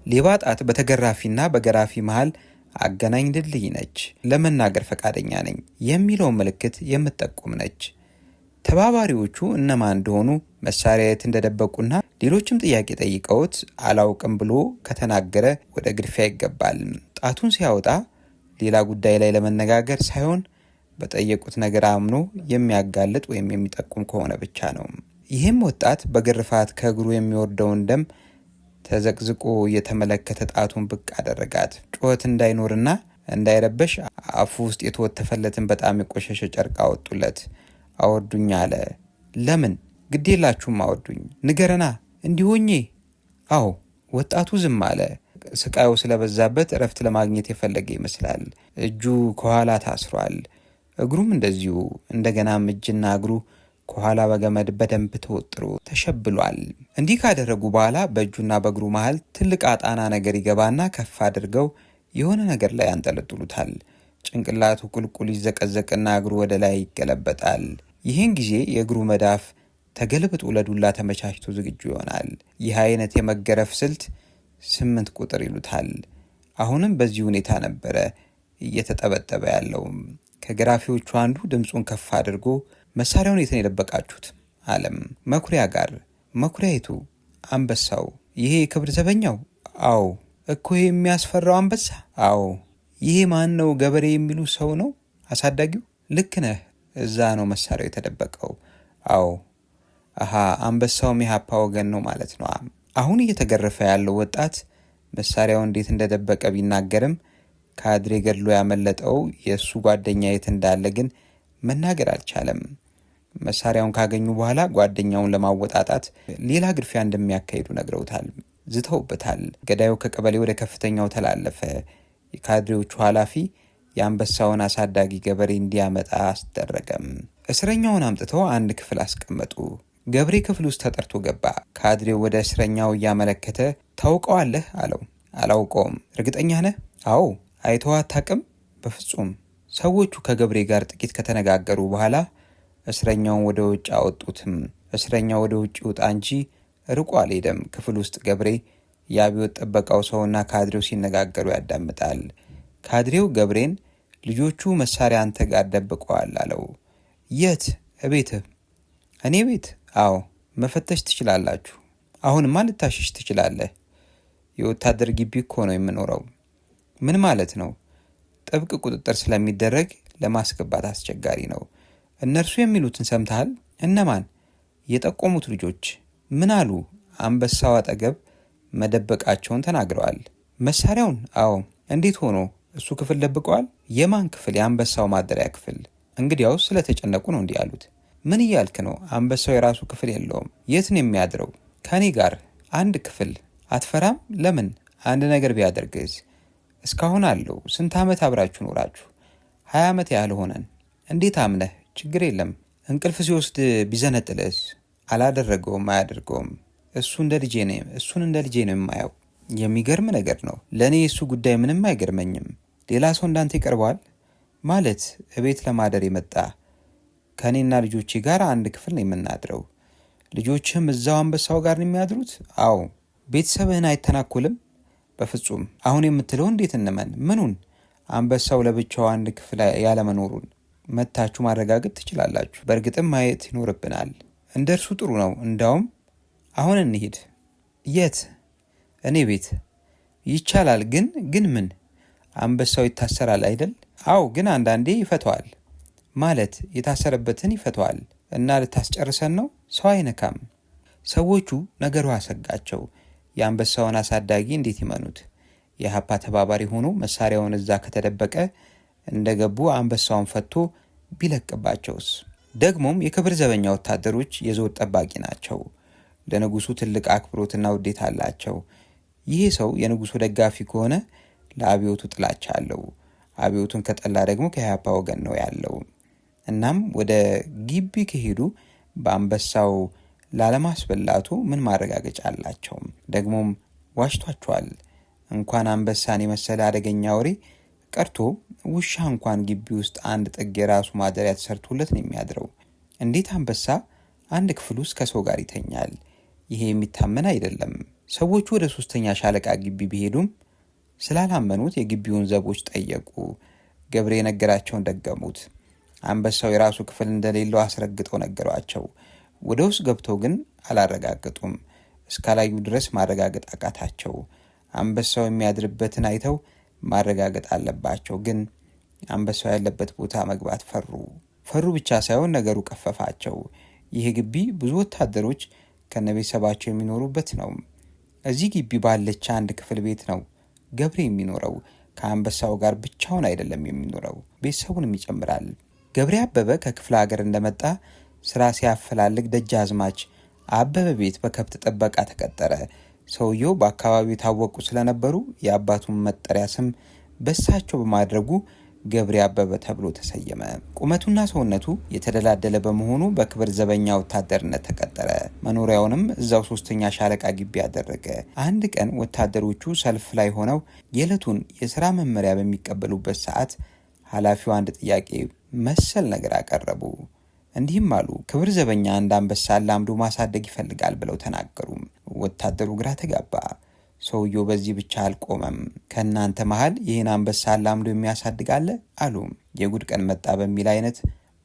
ሌባ ጣት በተገራፊና በገራፊ መሃል አገናኝ ድልድይ ነች። ለመናገር ፈቃደኛ ነኝ የሚለውን ምልክት የምትጠቁም ነች። ተባባሪዎቹ እነማን እንደሆኑ፣ መሳሪያ የት እንደደበቁና ሌሎችም ጥያቄ ጠይቀውት አላውቅም ብሎ ከተናገረ ወደ ግርፊያ ይገባል። ጣቱን ሲያወጣ ሌላ ጉዳይ ላይ ለመነጋገር ሳይሆን በጠየቁት ነገር አምኖ የሚያጋልጥ ወይም የሚጠቁም ከሆነ ብቻ ነው። ይህም ወጣት በግርፋት ከእግሩ የሚወርደውን ደም ተዘቅዝቆ እየተመለከተ ጣቱን ብቅ አደረጋት። ጩኸት እንዳይኖርና እንዳይረበሽ አፉ ውስጥ የተወተፈለትን በጣም የቆሸሸ ጨርቅ አወጡለት። አወርዱኝ አለ። ለምን? ግዴላችሁም አወርዱኝ። ንገረና እንዲሆኜ። አዎ። ወጣቱ ዝም አለ። ስቃዩ ስለበዛበት እረፍት ለማግኘት የፈለገ ይመስላል። እጁ ከኋላ ታስሯል። እግሩም እንደዚሁ። እንደገናም እጅና እግሩ ከኋላ በገመድ በደንብ ተወጥሮ ተሸብሏል። እንዲህ ካደረጉ በኋላ በእጁና በእግሩ መሃል ትልቅ አጣና ነገር ይገባና ከፍ አድርገው የሆነ ነገር ላይ ያንጠለጥሉታል። ጭንቅላቱ ቁልቁል ይዘቀዘቅና እግሩ ወደ ላይ ይገለበጣል። ይህን ጊዜ የእግሩ መዳፍ ተገልብጦ ለዱላ ተመቻችቶ ዝግጁ ይሆናል። ይህ አይነት የመገረፍ ስልት 8 ቁጥር ይሉታል። አሁንም በዚህ ሁኔታ ነበረ እየተጠበጠበ ያለውም። ከገራፊዎቹ አንዱ ድምፁን ከፍ አድርጎ መሳሪያውን የት ነው የደበቃችሁት? አለም። መኩሪያ ጋር። መኩሪያይቱ? አንበሳው። ይሄ የክብር ዘበኛው? አዎ። እኮ ይሄ የሚያስፈራው አንበሳ? አዎ። ይሄ ማን ነው? ገበሬ የሚሉ ሰው ነው? አሳዳጊው? ልክ ነህ። እዛ ነው መሳሪያው የተደበቀው። አዎ። አሃ፣ አንበሳውም የኢህአፓ ወገን ነው ማለት ነው። አሁን እየተገረፈ ያለው ወጣት መሳሪያው እንዴት እንደደበቀ ቢናገርም ካድሬ ገድሎ ያመለጠው የእሱ ጓደኛ የት እንዳለ ግን መናገር አልቻለም። መሳሪያውን ካገኙ በኋላ ጓደኛውን ለማወጣጣት ሌላ ግርፊያ እንደሚያካሂዱ ነግረውታል፣ ዝተውበታል። ገዳዩ ከቀበሌ ወደ ከፍተኛው ተላለፈ። የካድሬዎቹ ኃላፊ የአንበሳውን አሳዳጊ ገበሬ እንዲያመጣ አስደረገም። እስረኛውን አምጥተው አንድ ክፍል አስቀመጡ። ገብሬ ክፍል ውስጥ ተጠርቶ ገባ። ካድሬው ወደ እስረኛው እያመለከተ ታውቀዋለህ አለው። አላውቀውም። እርግጠኛ ነህ? አዎ። አይተኸው አታውቅም? በፍጹም። ሰዎቹ ከገብሬ ጋር ጥቂት ከተነጋገሩ በኋላ እስረኛውን ወደ ውጭ አወጡትም። እስረኛው ወደ ውጭ ውጣ እንጂ ርቆ አልሄደም። ክፍል ውስጥ ገብሬ የአብዮት ጠበቃው ሰውና ካድሬው ሲነጋገሩ ያዳምጣል። ካድሬው ገብሬን ልጆቹ መሳሪያ አንተ ጋር ደብቀዋል አለው። የት? እቤትህ። እኔ ቤት? አዎ። መፈተሽ ትችላላችሁ። አሁንማ ልታሸሽ ትችላለህ። የወታደር ግቢ እኮ ነው የምኖረው። ምን ማለት ነው? ጥብቅ ቁጥጥር ስለሚደረግ ለማስገባት አስቸጋሪ ነው። እነርሱ የሚሉትን ሰምተሃል? እነማን? የጠቆሙት ልጆች። ምን አሉ? አንበሳው አጠገብ መደበቃቸውን ተናግረዋል። መሳሪያውን? አዎ። እንዴት ሆኖ? እሱ ክፍል ደብቀዋል። የማን ክፍል? የአንበሳው ማደሪያ ክፍል። እንግዲያውስ ስለተጨነቁ ነው እንዲህ ያሉት። ምን እያልክ ነው? አንበሳው የራሱ ክፍል የለውም። የት ነው የሚያድረው? ከኔ ጋር አንድ ክፍል። አትፈራም? ለምን? አንድ ነገር ቢያደርግስ? እስካሁን አለው። ስንት ዓመት አብራችሁ ኖራችሁ? 20 ዓመት ያህል ሆነን። እንዴት አምነህ? ችግር የለም። እንቅልፍ ሲወስድ ቢዘነጥልስ? አላደረገውም፣ አያደርገውም። እሱን እንደ ልጄ ነው የማየው። የሚገርም ነገር ነው። ለእኔ የእሱ ጉዳይ ምንም አይገርመኝም። ሌላ ሰው እንዳንተ ይቀርበዋል ማለት? እቤት ለማደር የመጣ ከእኔና ልጆቼ ጋር አንድ ክፍል ነው የምናድረው። ልጆችህም እዛው አንበሳው ጋር ነው የሚያድሩት? አዎ። ቤተሰብህን አይተናኮልም? በፍጹም። አሁን የምትለው እንዴት እንመን? ምኑን? አንበሳው ለብቻው አንድ ክፍል ያለመኖሩን። መታችሁ ማረጋገጥ ትችላላችሁ። በእርግጥም ማየት ይኖርብናል። እንደርሱ ጥሩ ነው። እንዳውም አሁን እንሂድ። የት? እኔ ቤት። ይቻላል። ግን ምን? አንበሳው ይታሰራል አይደል? አዎ፣ ግን አንዳንዴ ይፈተዋል። ማለት የታሰረበትን ይፈተዋል። እና ልታስጨርሰን ነው? ሰው አይነካም። ሰዎቹ ነገሩ አሰጋቸው። የአንበሳውን አሳዳጊ እንዴት ይመኑት? የሀፓ ተባባሪ ሆኖ መሳሪያውን እዛ ከተደበቀ እንደገቡ አንበሳውን ፈቶ ቢለቅባቸውስ? ደግሞም የክብር ዘበኛ ወታደሮች የዘውድ ጠባቂ ናቸው። ለንጉሱ ትልቅ አክብሮትና ውዴታ አላቸው። ይህ ሰው የንጉሱ ደጋፊ ከሆነ ለአብዮቱ ጥላቻ አለው። አብዮቱን ከጠላ ደግሞ ከኢህአፓ ወገን ነው ያለው። እናም ወደ ግቢ ከሄዱ በአንበሳው ላለማስበላቱ ምን ማረጋገጫ አላቸው? ደግሞም ዋሽቷቸዋል። እንኳን አንበሳን የመሰለ አደገኛ ወሬ ቀርቶ ውሻ እንኳን ግቢ ውስጥ አንድ ጥግ የራሱ ማደሪያ ተሰርቶለት ነው የሚያድረው። እንዴት አንበሳ አንድ ክፍል ውስጥ ከሰው ጋር ይተኛል? ይሄ የሚታመን አይደለም። ሰዎቹ ወደ 3ኛ ሻለቃ ግቢ ቢሄዱም ስላላመኑት የግቢውን ዘቦች ጠየቁ። ገብሬ የነገራቸውን ደገሙት። አንበሳው የራሱ ክፍል እንደሌለው አስረግጠው ነገሯቸው። ወደ ውስጥ ገብተው ግን አላረጋገጡም። እስካላዩ ድረስ ማረጋገጥ አቃታቸው። አንበሳው የሚያድርበትን አይተው ማረጋገጥ አለባቸው። ግን አንበሳው ያለበት ቦታ መግባት ፈሩ ብቻ ሳይሆን ነገሩ ቀፈፋቸው። ይህ ግቢ ብዙ ወታደሮች ከነቤተሰባቸው የሚኖሩበት ነው። እዚህ ግቢ ባለች አንድ ክፍል ቤት ነው ገብሬ የሚኖረው። ከአንበሳው ጋር ብቻውን አይደለም የሚኖረው፣ ቤተሰቡንም ይጨምራል። ገብሬ አበበ ከክፍለ ሀገር እንደመጣ ስራ ሲያፈላልግ ደጃዝማች አበበ ቤት በከብት ጥበቃ ተቀጠረ። ሰውየው በአካባቢው የታወቁ ስለነበሩ የአባቱን መጠሪያ ስም በሳቸው በማድረጉ ገብሬ አበበ ተብሎ ተሰየመ። ቁመቱና ሰውነቱ የተደላደለ በመሆኑ በክብር ዘበኛ ወታደርነት ተቀጠረ። መኖሪያውንም እዛው 3ኛ ሻለቃ ግቢ ያደረገ። አንድ ቀን ወታደሮቹ ሰልፍ ላይ ሆነው የዕለቱን የሥራ መመሪያ በሚቀበሉበት ሰዓት ኃላፊው አንድ ጥያቄ መሰል ነገር አቀረቡ። እንዲህም አሉ። ክብር ዘበኛ አንድ አንበሳ ላምዶ ማሳደግ ይፈልጋል ብለው ተናገሩ። ወታደሩ ግራ ተጋባ። ሰውየው በዚህ ብቻ አልቆመም። ከእናንተ መሃል ይህን አንበሳ ላምዶ የሚያሳድግ አለ አሉ። የጉድ ቀን መጣ በሚል አይነት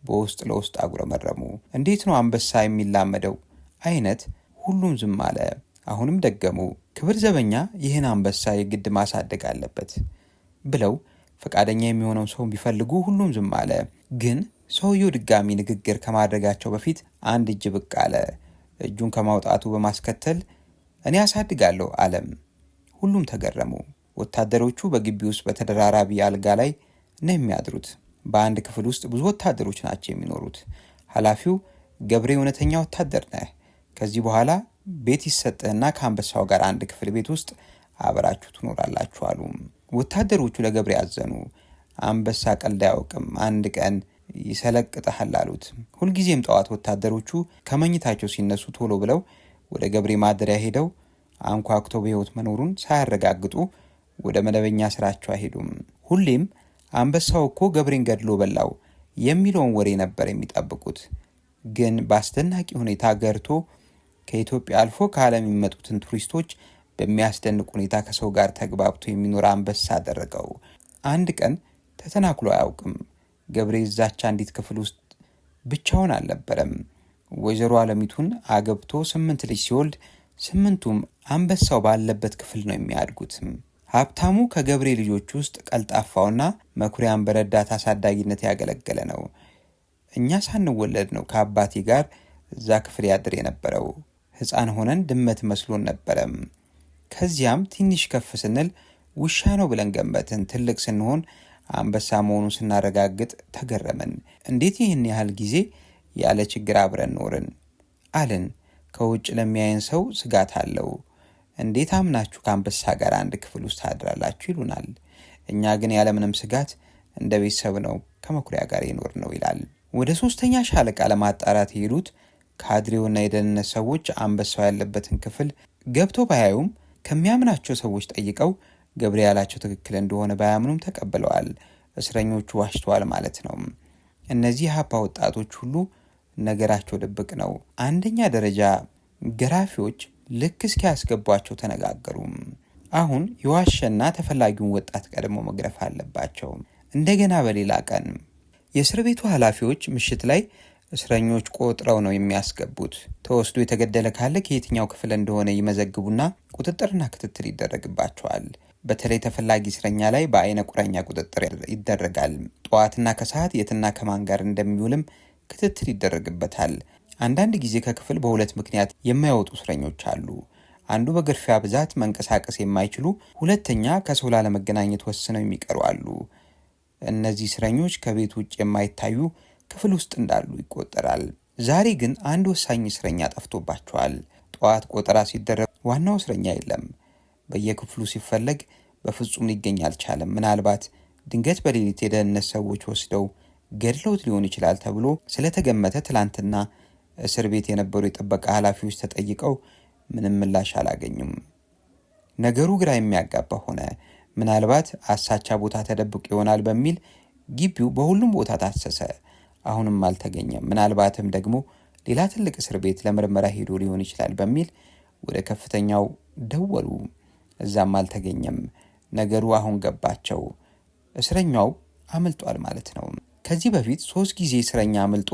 በውስጥ ለውስጥ አጉረመረሙ። እንዴት ነው አንበሳ የሚላመደው አይነት? ሁሉም ዝም አለ። አሁንም ደገሙ። ክብር ዘበኛ ይህን አንበሳ የግድ ማሳደግ አለበት ብለው ፈቃደኛ የሚሆነው ሰው ቢፈልጉ ሁሉም ዝም አለ። ግን ሰውየው ድጋሚ ንግግር ከማድረጋቸው በፊት አንድ እጅ ብቅ አለ። እጁን ከማውጣቱ በማስከተል እኔ አሳድጋለሁ አለም። ሁሉም ተገረሙ። ወታደሮቹ በግቢ ውስጥ በተደራራቢ አልጋ ላይ ነው የሚያድሩት። በአንድ ክፍል ውስጥ ብዙ ወታደሮች ናቸው የሚኖሩት። ኃላፊው ገብሬ እውነተኛ ወታደር ነህ፣ ከዚህ በኋላ ቤት ይሰጥህና ከአንበሳው ጋር አንድ ክፍል ቤት ውስጥ አብራችሁ ትኖራላችሁ አሉ። ወታደሮቹ ለገብሬ አዘኑ። አንበሳ ቀልድ አያውቅም፣ አንድ ቀን ይሰለቅጥሃል አሉት። ሁልጊዜም ጠዋት ወታደሮቹ ከመኝታቸው ሲነሱ ቶሎ ብለው ወደ ገብሬ ማደሪያ ሄደው አንኳኩተው በሕይወት መኖሩን ሳያረጋግጡ ወደ መደበኛ ስራቸው አይሄዱም። ሁሌም አንበሳው እኮ ገብሬን ገድሎ በላው የሚለውን ወሬ ነበር የሚጠብቁት። ግን በአስደናቂ ሁኔታ ገርቶ ከኢትዮጵያ አልፎ ከዓለም የሚመጡትን ቱሪስቶች በሚያስደንቅ ሁኔታ ከሰው ጋር ተግባብቶ የሚኖር አንበሳ አደረገው። አንድ ቀን ተተናክሎ አያውቅም። ገብሬ እዛች አንዲት ክፍል ውስጥ ብቻውን አልነበረም። ወይዘሮ አለሚቱን አገብቶ 8 ልጅ ሲወልድ 8ቱም አንበሳው ባለበት ክፍል ነው የሚያድጉት። ሀብታሙ ከገብሬ ልጆች ውስጥ ቀልጣፋውና መኩሪያን በረዳት አሳዳጊነት ያገለገለ ነው። እኛ ሳንወለድ ነው ከአባቴ ጋር እዛ ክፍል ያድር የነበረው። ሕፃን ሆነን ድመት መስሎን ነበረም። ከዚያም ትንሽ ከፍ ስንል ውሻ ነው ብለን ገመትን። ትልቅ ስንሆን አንበሳ መሆኑን ስናረጋግጥ ተገረመን። እንዴት ይህን ያህል ጊዜ ያለ ችግር አብረን ኖርን አልን። ከውጭ ለሚያየን ሰው ስጋት አለው። እንዴት አምናችሁ ከአንበሳ ጋር አንድ ክፍል ውስጥ ታድራላችሁ ይሉናል። እኛ ግን ያለምንም ስጋት እንደ ቤተሰብ ነው ከመኩሪያ ጋር የኖር ነው ይላል። ወደ 3ኛ ሻለቃ ለማጣራት የሄዱት ካድሬውና የደህንነት ሰዎች አንበሳው ያለበትን ክፍል ገብቶ ባያዩም ከሚያምናቸው ሰዎች ጠይቀው ገብሬ ያላቸው ትክክል እንደሆነ ባያምኑም ተቀብለዋል። እስረኞቹ ዋሽተዋል ማለት ነው። እነዚህ ሀፓ ወጣቶች ሁሉ ነገራቸው ድብቅ ነው። አንደኛ ደረጃ ገራፊዎች ልክ እስኪያስገቧቸው ተነጋገሩ። አሁን የዋሸና ተፈላጊውን ወጣት ቀድሞ መግረፍ አለባቸው። እንደገና በሌላ ቀን የእስር ቤቱ ኃላፊዎች ምሽት ላይ እስረኞች ቆጥረው ነው የሚያስገቡት። ተወስዶ የተገደለ ካለ ከየትኛው ክፍል እንደሆነ ይመዘግቡና ቁጥጥርና ክትትል ይደረግባቸዋል። በተለይ ተፈላጊ እስረኛ ላይ በአይነ ቁራኛ ቁጥጥር ይደረጋል። ጠዋትና ከሰዓት የትና ከማን ጋር እንደሚውልም ክትትል ይደረግበታል። አንዳንድ ጊዜ ከክፍል በሁለት ምክንያት የማይወጡ እስረኞች አሉ። አንዱ በግርፊያ ብዛት መንቀሳቀስ የማይችሉ፣ ሁለተኛ ከሰው ላለመገናኘት ወስነው የሚቀሩ አሉ። እነዚህ እስረኞች ከቤት ውጭ የማይታዩ ክፍል ውስጥ እንዳሉ ይቆጠራል። ዛሬ ግን አንድ ወሳኝ እስረኛ ጠፍቶባቸዋል። ጠዋት ቆጠራ ሲደረግ ዋናው እስረኛ የለም። በየክፍሉ ሲፈለግ በፍጹም ሊገኝ አልቻለም። ምናልባት ድንገት በሌሊት የደህንነት ሰዎች ወስደው ገድለውት ሊሆን ይችላል ተብሎ ስለተገመተ ትላንትና እስር ቤት የነበሩ የጥበቃ ኃላፊዎች ተጠይቀው ምንም ምላሽ አላገኙም። ነገሩ ግራ የሚያጋባ ሆነ። ምናልባት አሳቻ ቦታ ተደብቆ ይሆናል በሚል ግቢው በሁሉም ቦታ ታሰሰ። አሁንም አልተገኘም። ምናልባትም ደግሞ ሌላ ትልቅ እስር ቤት ለምርመራ ሄዶ ሊሆን ይችላል በሚል ወደ ከፍተኛው ደወሉ። እዛም አልተገኘም። ነገሩ አሁን ገባቸው። እስረኛው አምልጧል ማለት ነው። ከዚህ በፊት 3 ጊዜ እስረኛ አምልጦ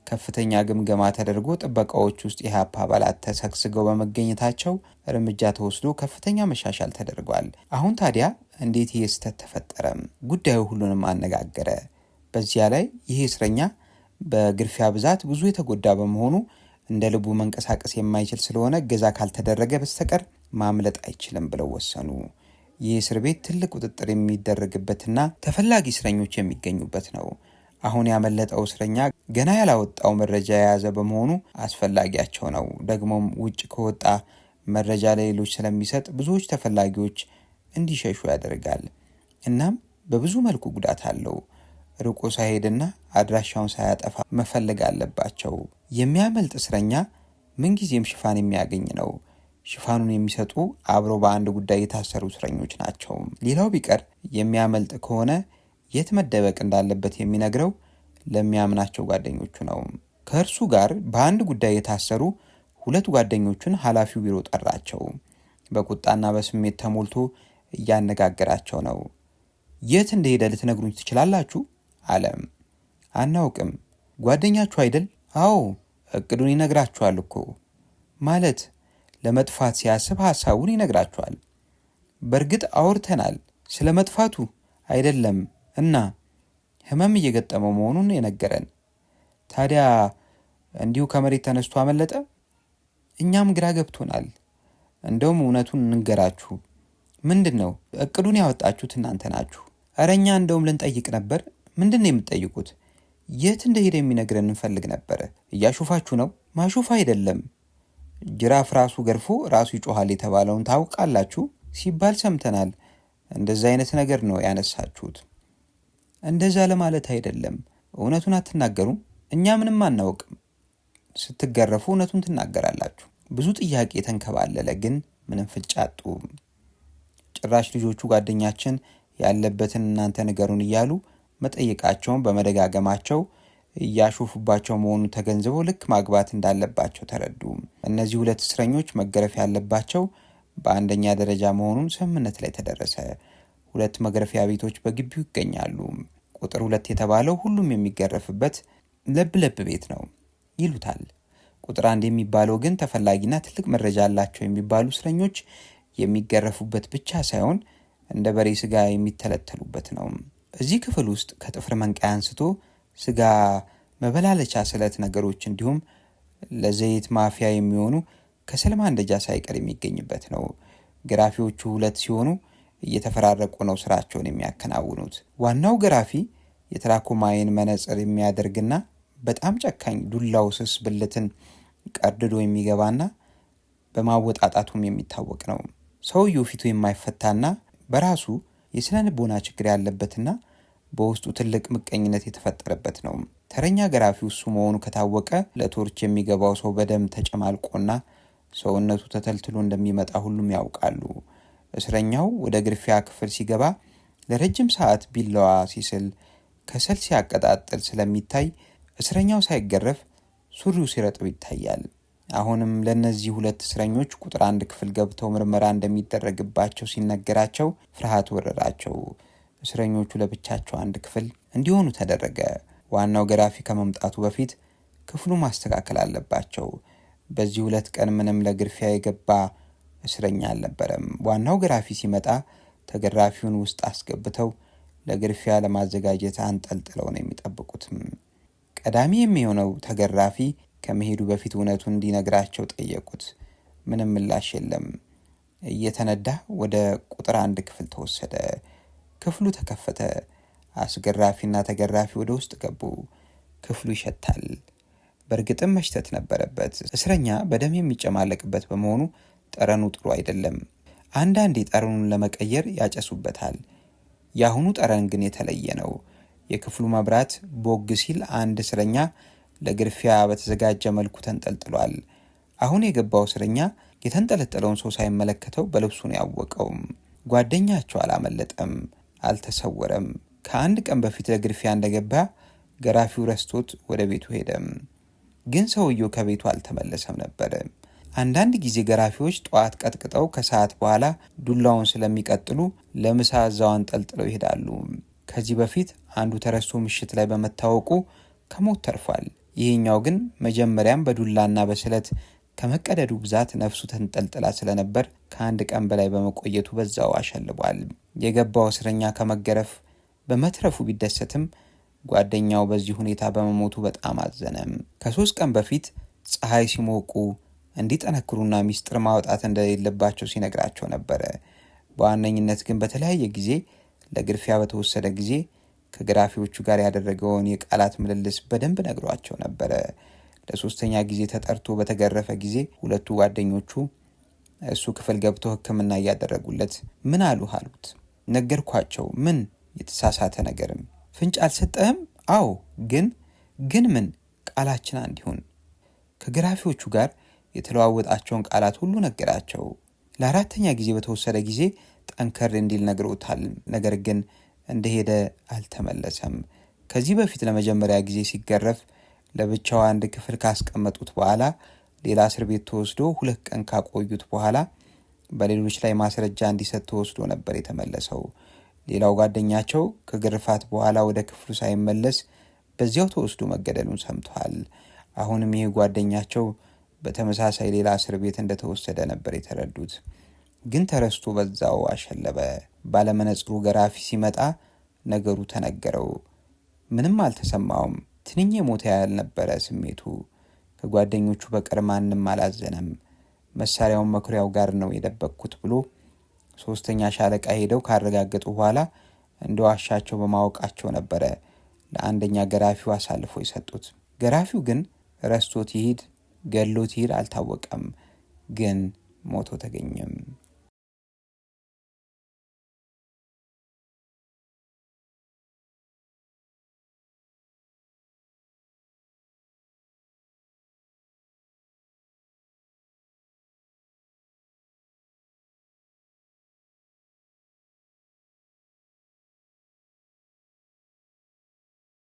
ከፍተኛ ግምገማ ተደርጎ ጥበቃዎች ውስጥ የኢህአፓ አባላት ተሰግስገው በመገኘታቸው እርምጃ ተወስዶ ከፍተኛ መሻሻል ተደርጓል። አሁን ታዲያ እንዴት ይህ ስህተት ተፈጠረ? ጉዳዩ ሁሉንም አነጋገረ። በዚያ ላይ ይህ እስረኛ በግርፊያ ብዛት ብዙ የተጎዳ በመሆኑ እንደ ልቡ መንቀሳቀስ የማይችል ስለሆነ እገዛ ካልተደረገ በስተቀር ማምለጥ አይችልም ብለው ወሰኑ። ይህ እስር ቤት ትልቅ ቁጥጥር የሚደረግበትና ተፈላጊ እስረኞች የሚገኙበት ነው። አሁን ያመለጠው እስረኛ ገና ያላወጣው መረጃ የያዘ በመሆኑ አስፈላጊያቸው ነው። ደግሞም ውጭ ከወጣ መረጃ ለሌሎች ስለሚሰጥ ብዙዎች ተፈላጊዎች እንዲሸሹ ያደርጋል። እናም በብዙ መልኩ ጉዳት አለው። ርቆ ሳይሄድና አድራሻውን ሳያጠፋ መፈለግ አለባቸው። የሚያመልጥ እስረኛ ምንጊዜም ሽፋን የሚያገኝ ነው። ሽፋኑን የሚሰጡ አብረው በአንድ ጉዳይ የታሰሩ እስረኞች ናቸው። ሌላው ቢቀር የሚያመልጥ ከሆነ የት መደበቅ እንዳለበት የሚነግረው ለሚያምናቸው ጓደኞቹ ነው። ከእርሱ ጋር በአንድ ጉዳይ የታሰሩ 2 ጓደኞቹን ኃላፊው ቢሮ ጠራቸው። በቁጣና በስሜት ተሞልቶ እያነጋገራቸው ነው። የት እንደሄደ ልትነግሩኝ ትችላላችሁ? አለም። አናውቅም። ጓደኛችሁ አይደል? አዎ፣ እቅዱን ይነግራችኋል እኮ። ማለት ለመጥፋት ሲያስብ ሐሳቡን ይነግራችኋል። በእርግጥ አውርተናል። ስለ መጥፋቱ አይደለም እና ህመም እየገጠመው መሆኑን የነገረን። ታዲያ እንዲሁ ከመሬት ተነስቶ አመለጠ? እኛም ግራ ገብቶናል። እንደውም እውነቱን እንንገራችሁ። ምንድን ነው? እቅዱን ያወጣችሁት እናንተ ናችሁ። እረ እኛ እንደውም ልንጠይቅ ነበር። ምንድን ነው የምትጠይቁት? የት እንደሄደ የሚነግረን እንፈልግ ነበረ። እያሾፋችሁ ነው? ማሾፍ አይደለም። ጅራፍ ራሱ ገርፎ ራሱ ይጮሃል የተባለውን ታውቃላችሁ ሲባል ሰምተናል። እንደዛ አይነት ነገር ነው ያነሳችሁት። እንደዛ ለማለት አይደለም። እውነቱን አትናገሩም? እኛ ምንም አናውቅም። ስትገረፉ እውነቱን ትናገራላችሁ። ብዙ ጥያቄ የተንከባለለ ግን ምንም ፍንጭ አጡ። ጭራሽ ልጆቹ ጓደኛችን ያለበትን እናንተ ንገሩን እያሉ መጠየቃቸውን በመደጋገማቸው እያሾፉባቸው መሆኑን ተገንዝበው ልክ ማግባት እንዳለባቸው ተረዱ። እነዚህ 2 እስረኞች መገረፍ ያለባቸው በአንደኛ ደረጃ መሆኑን ስምምነት ላይ ተደረሰ። 2 መግረፊያ ቤቶች በግቢው ይገኛሉ። ቁጥር 2 የተባለው ሁሉም የሚገረፍበት ለብ ቤት ነው ይሉታል። ቁጥር 1 የሚባለው ግን ተፈላጊና ትልቅ መረጃ አላቸው የሚባሉ እስረኞች የሚገረፉበት ብቻ ሳይሆን እንደ በሬ ስጋ የሚተለተሉበት ነው። እዚህ ክፍል ውስጥ ከጥፍር መንቀያ አንስቶ ስጋ መበላለቻ ስለት ነገሮች እንዲሁም ለዘይት ማፊያ የሚሆኑ ከሰል ማንደጃ ሳይቀር የሚገኝበት ነው። ገራፊዎቹ 2 ሲሆኑ እየተፈራረቁ ነው ስራቸውን የሚያከናውኑት። ዋናው ገራፊ የትራኮማይን መነጽር የሚያደርግና በጣም ጨካኝ ዱላው ስስ ብልትን ቀርድዶ የሚገባና በማወጣጣቱም የሚታወቅ ነው። ሰውየው ፊቱ የማይፈታና በራሱ የስነ ልቦና ችግር ያለበትና በውስጡ ትልቅ ምቀኝነት የተፈጠረበት ነው። ተረኛ ገራፊው እሱ መሆኑ ከታወቀ ለቶርች የሚገባው ሰው በደም ተጨማልቆና ሰውነቱ ተተልትሎ እንደሚመጣ ሁሉም ያውቃሉ። እስረኛው ወደ ግርፊያ ክፍል ሲገባ ለረጅም ሰዓት ቢላዋ ሲስል ከሰል ሲያቀጣጥል ስለሚታይ እስረኛው ሳይገረፍ ሱሪው ሲረጥብ ይታያል። አሁንም ለነዚህ 2 እስረኞች ቁጥር 1 ክፍል ገብተው ምርመራ እንደሚደረግባቸው ሲነገራቸው ፍርሃት ወረራቸው። እስረኞቹ ለብቻቸው አንድ ክፍል እንዲሆኑ ተደረገ። ዋናው ገራፊ ከመምጣቱ በፊት ክፍሉ ማስተካከል አለባቸው። በዚህ 2 ቀን ምንም ለግርፊያ የገባ እስረኛ አልነበረም። ዋናው ገራፊ ሲመጣ ተገራፊውን ውስጥ አስገብተው ለግርፊያ ለማዘጋጀት አንጠልጥለው ነው የሚጠብቁት። ቀዳሚ የሚሆነው ተገራፊ ከመሄዱ በፊት እውነቱን እንዲነግራቸው ጠየቁት። ምንም ምላሽ የለም። እየተነዳ ወደ ቁጥር 1 ክፍል ተወሰደ። ክፍሉ ተከፈተ። አስገራፊና ተገራፊ ወደ ውስጥ ገቡ። ክፍሉ ይሸታል። በእርግጥም መሽተት ነበረበት። እስረኛ በደም የሚጨማለቅበት በመሆኑ ጠረኑ ጥሩ አይደለም። አንዳንዴ ጠረኑን ለመቀየር ያጨሱበታል። የአሁኑ ጠረን ግን የተለየ ነው። የክፍሉ መብራት ቦግ ሲል አንድ እስረኛ ለግርፊያ በተዘጋጀ መልኩ ተንጠልጥሏል። አሁን የገባው እስረኛ የተንጠለጠለውን ሰው ሳይመለከተው በልብሱ ነው ያወቀው። ጓደኛቸው አላመለጠም፣ አልተሰወረም። ከ1 ቀን በፊት ለግርፊያ እንደገባ ገራፊው ረስቶት ወደ ቤቱ ሄደ። ግን ሰውየው ከቤቱ አልተመለሰም ነበር። አንዳንድ ጊዜ ገራፊዎች ጠዋት ቀጥቅጠው ከሰዓት በኋላ ዱላውን ስለሚቀጥሉ ለምሳ እዛው አንጠልጥለው ይሄዳሉ። ከዚህ በፊት አንዱ ተረስቶ ምሽት ላይ በመታወቁ ከሞት ተርፏል። ይሄኛው ግን መጀመሪያም በዱላና በስለት ከመቀደዱ ብዛት ነፍሱ ተንጠልጥላ ስለነበር ከ1 ቀን በላይ በመቆየቱ በዛው አሸልቧል። የገባው እስረኛ ከመገረፍ በመትረፉ ቢደሰትም ጓደኛው በዚህ ሁኔታ በመሞቱ በጣም አዘነ። ከ3 ቀን በፊት ፀሐይ ሲሞቁ እንዲጠነክሩና ሚስጥር ማውጣት እንደሌለባቸው ሲነግራቸው ነበረ። በዋነኝነት ግን በተለያየ ጊዜ ለግርፊያ በተወሰደ ጊዜ ከገራፊዎቹ ጋር ያደረገውን የቃላት ምልልስ በደንብ ነግሯቸው ነበረ። ለ3ኛ ጊዜ ተጠርቶ በተገረፈ ጊዜ 2ቱ ጓደኞቹ እሱ ክፍል ገብቶ ሕክምና እያደረጉለት ምን አሉት? ነገርኳቸው። ምን የተሳሳተ ነገርም ፍንጭ አልሰጠህም? አዎ፣ ግን ምን? ቃላችን አንድ ይሁን። ከገራፊዎቹ ጋር የተለዋወጣቸውን ቃላት ሁሉ ነገራቸው። ለ4ኛ ጊዜ በተወሰደ ጊዜ ጠንከር እንዲል ነግሮታል። ነገር ግን እንደሄደ አልተመለሰም። ከዚህ በፊት ለመጀመሪያ ጊዜ ሲገረፍ ለብቻው 1 ክፍል ካስቀመጡት በኋላ ሌላ እስር ቤት ተወስዶ 2 ቀን ካቆዩት በኋላ በሌሎች ላይ ማስረጃ እንዲሰጥ ተወስዶ ነበር የተመለሰው። ሌላው ጓደኛቸው ከግርፋት በኋላ ወደ ክፍሉ ሳይመለስ በዚያው ተወስዶ መገደሉን ሰምተዋል። አሁንም ይሄ ጓደኛቸው በተመሳሳይ ሌላ እስር ቤት እንደተወሰደ ነበር የተረዱት። ግን ተረስቶ በዛው አሸለበ። ባለመነጽሩ ገራፊ ሲመጣ ነገሩ ተነገረው። ምንም አልተሰማውም። ትንኝ የሞተ ያህል ነበረ ስሜቱ። ከጓደኞቹ በቀር ማንም አላዘነም። መሳሪያውን መኩሪያው ጋር ነው የደበቅኩት ብሎ 3ኛ ሻለቃ ሄደው ካረጋገጡ በኋላ እንደዋሻቸው በማወቃቸው ነበረ ለ1ኛ ገራፊው አሳልፎ የሰጡት። ገራፊው ግን ረስቶት ይሂድ ገሎት ይሂድ አልታወቀም። ግን ሞቶ ተገኘም።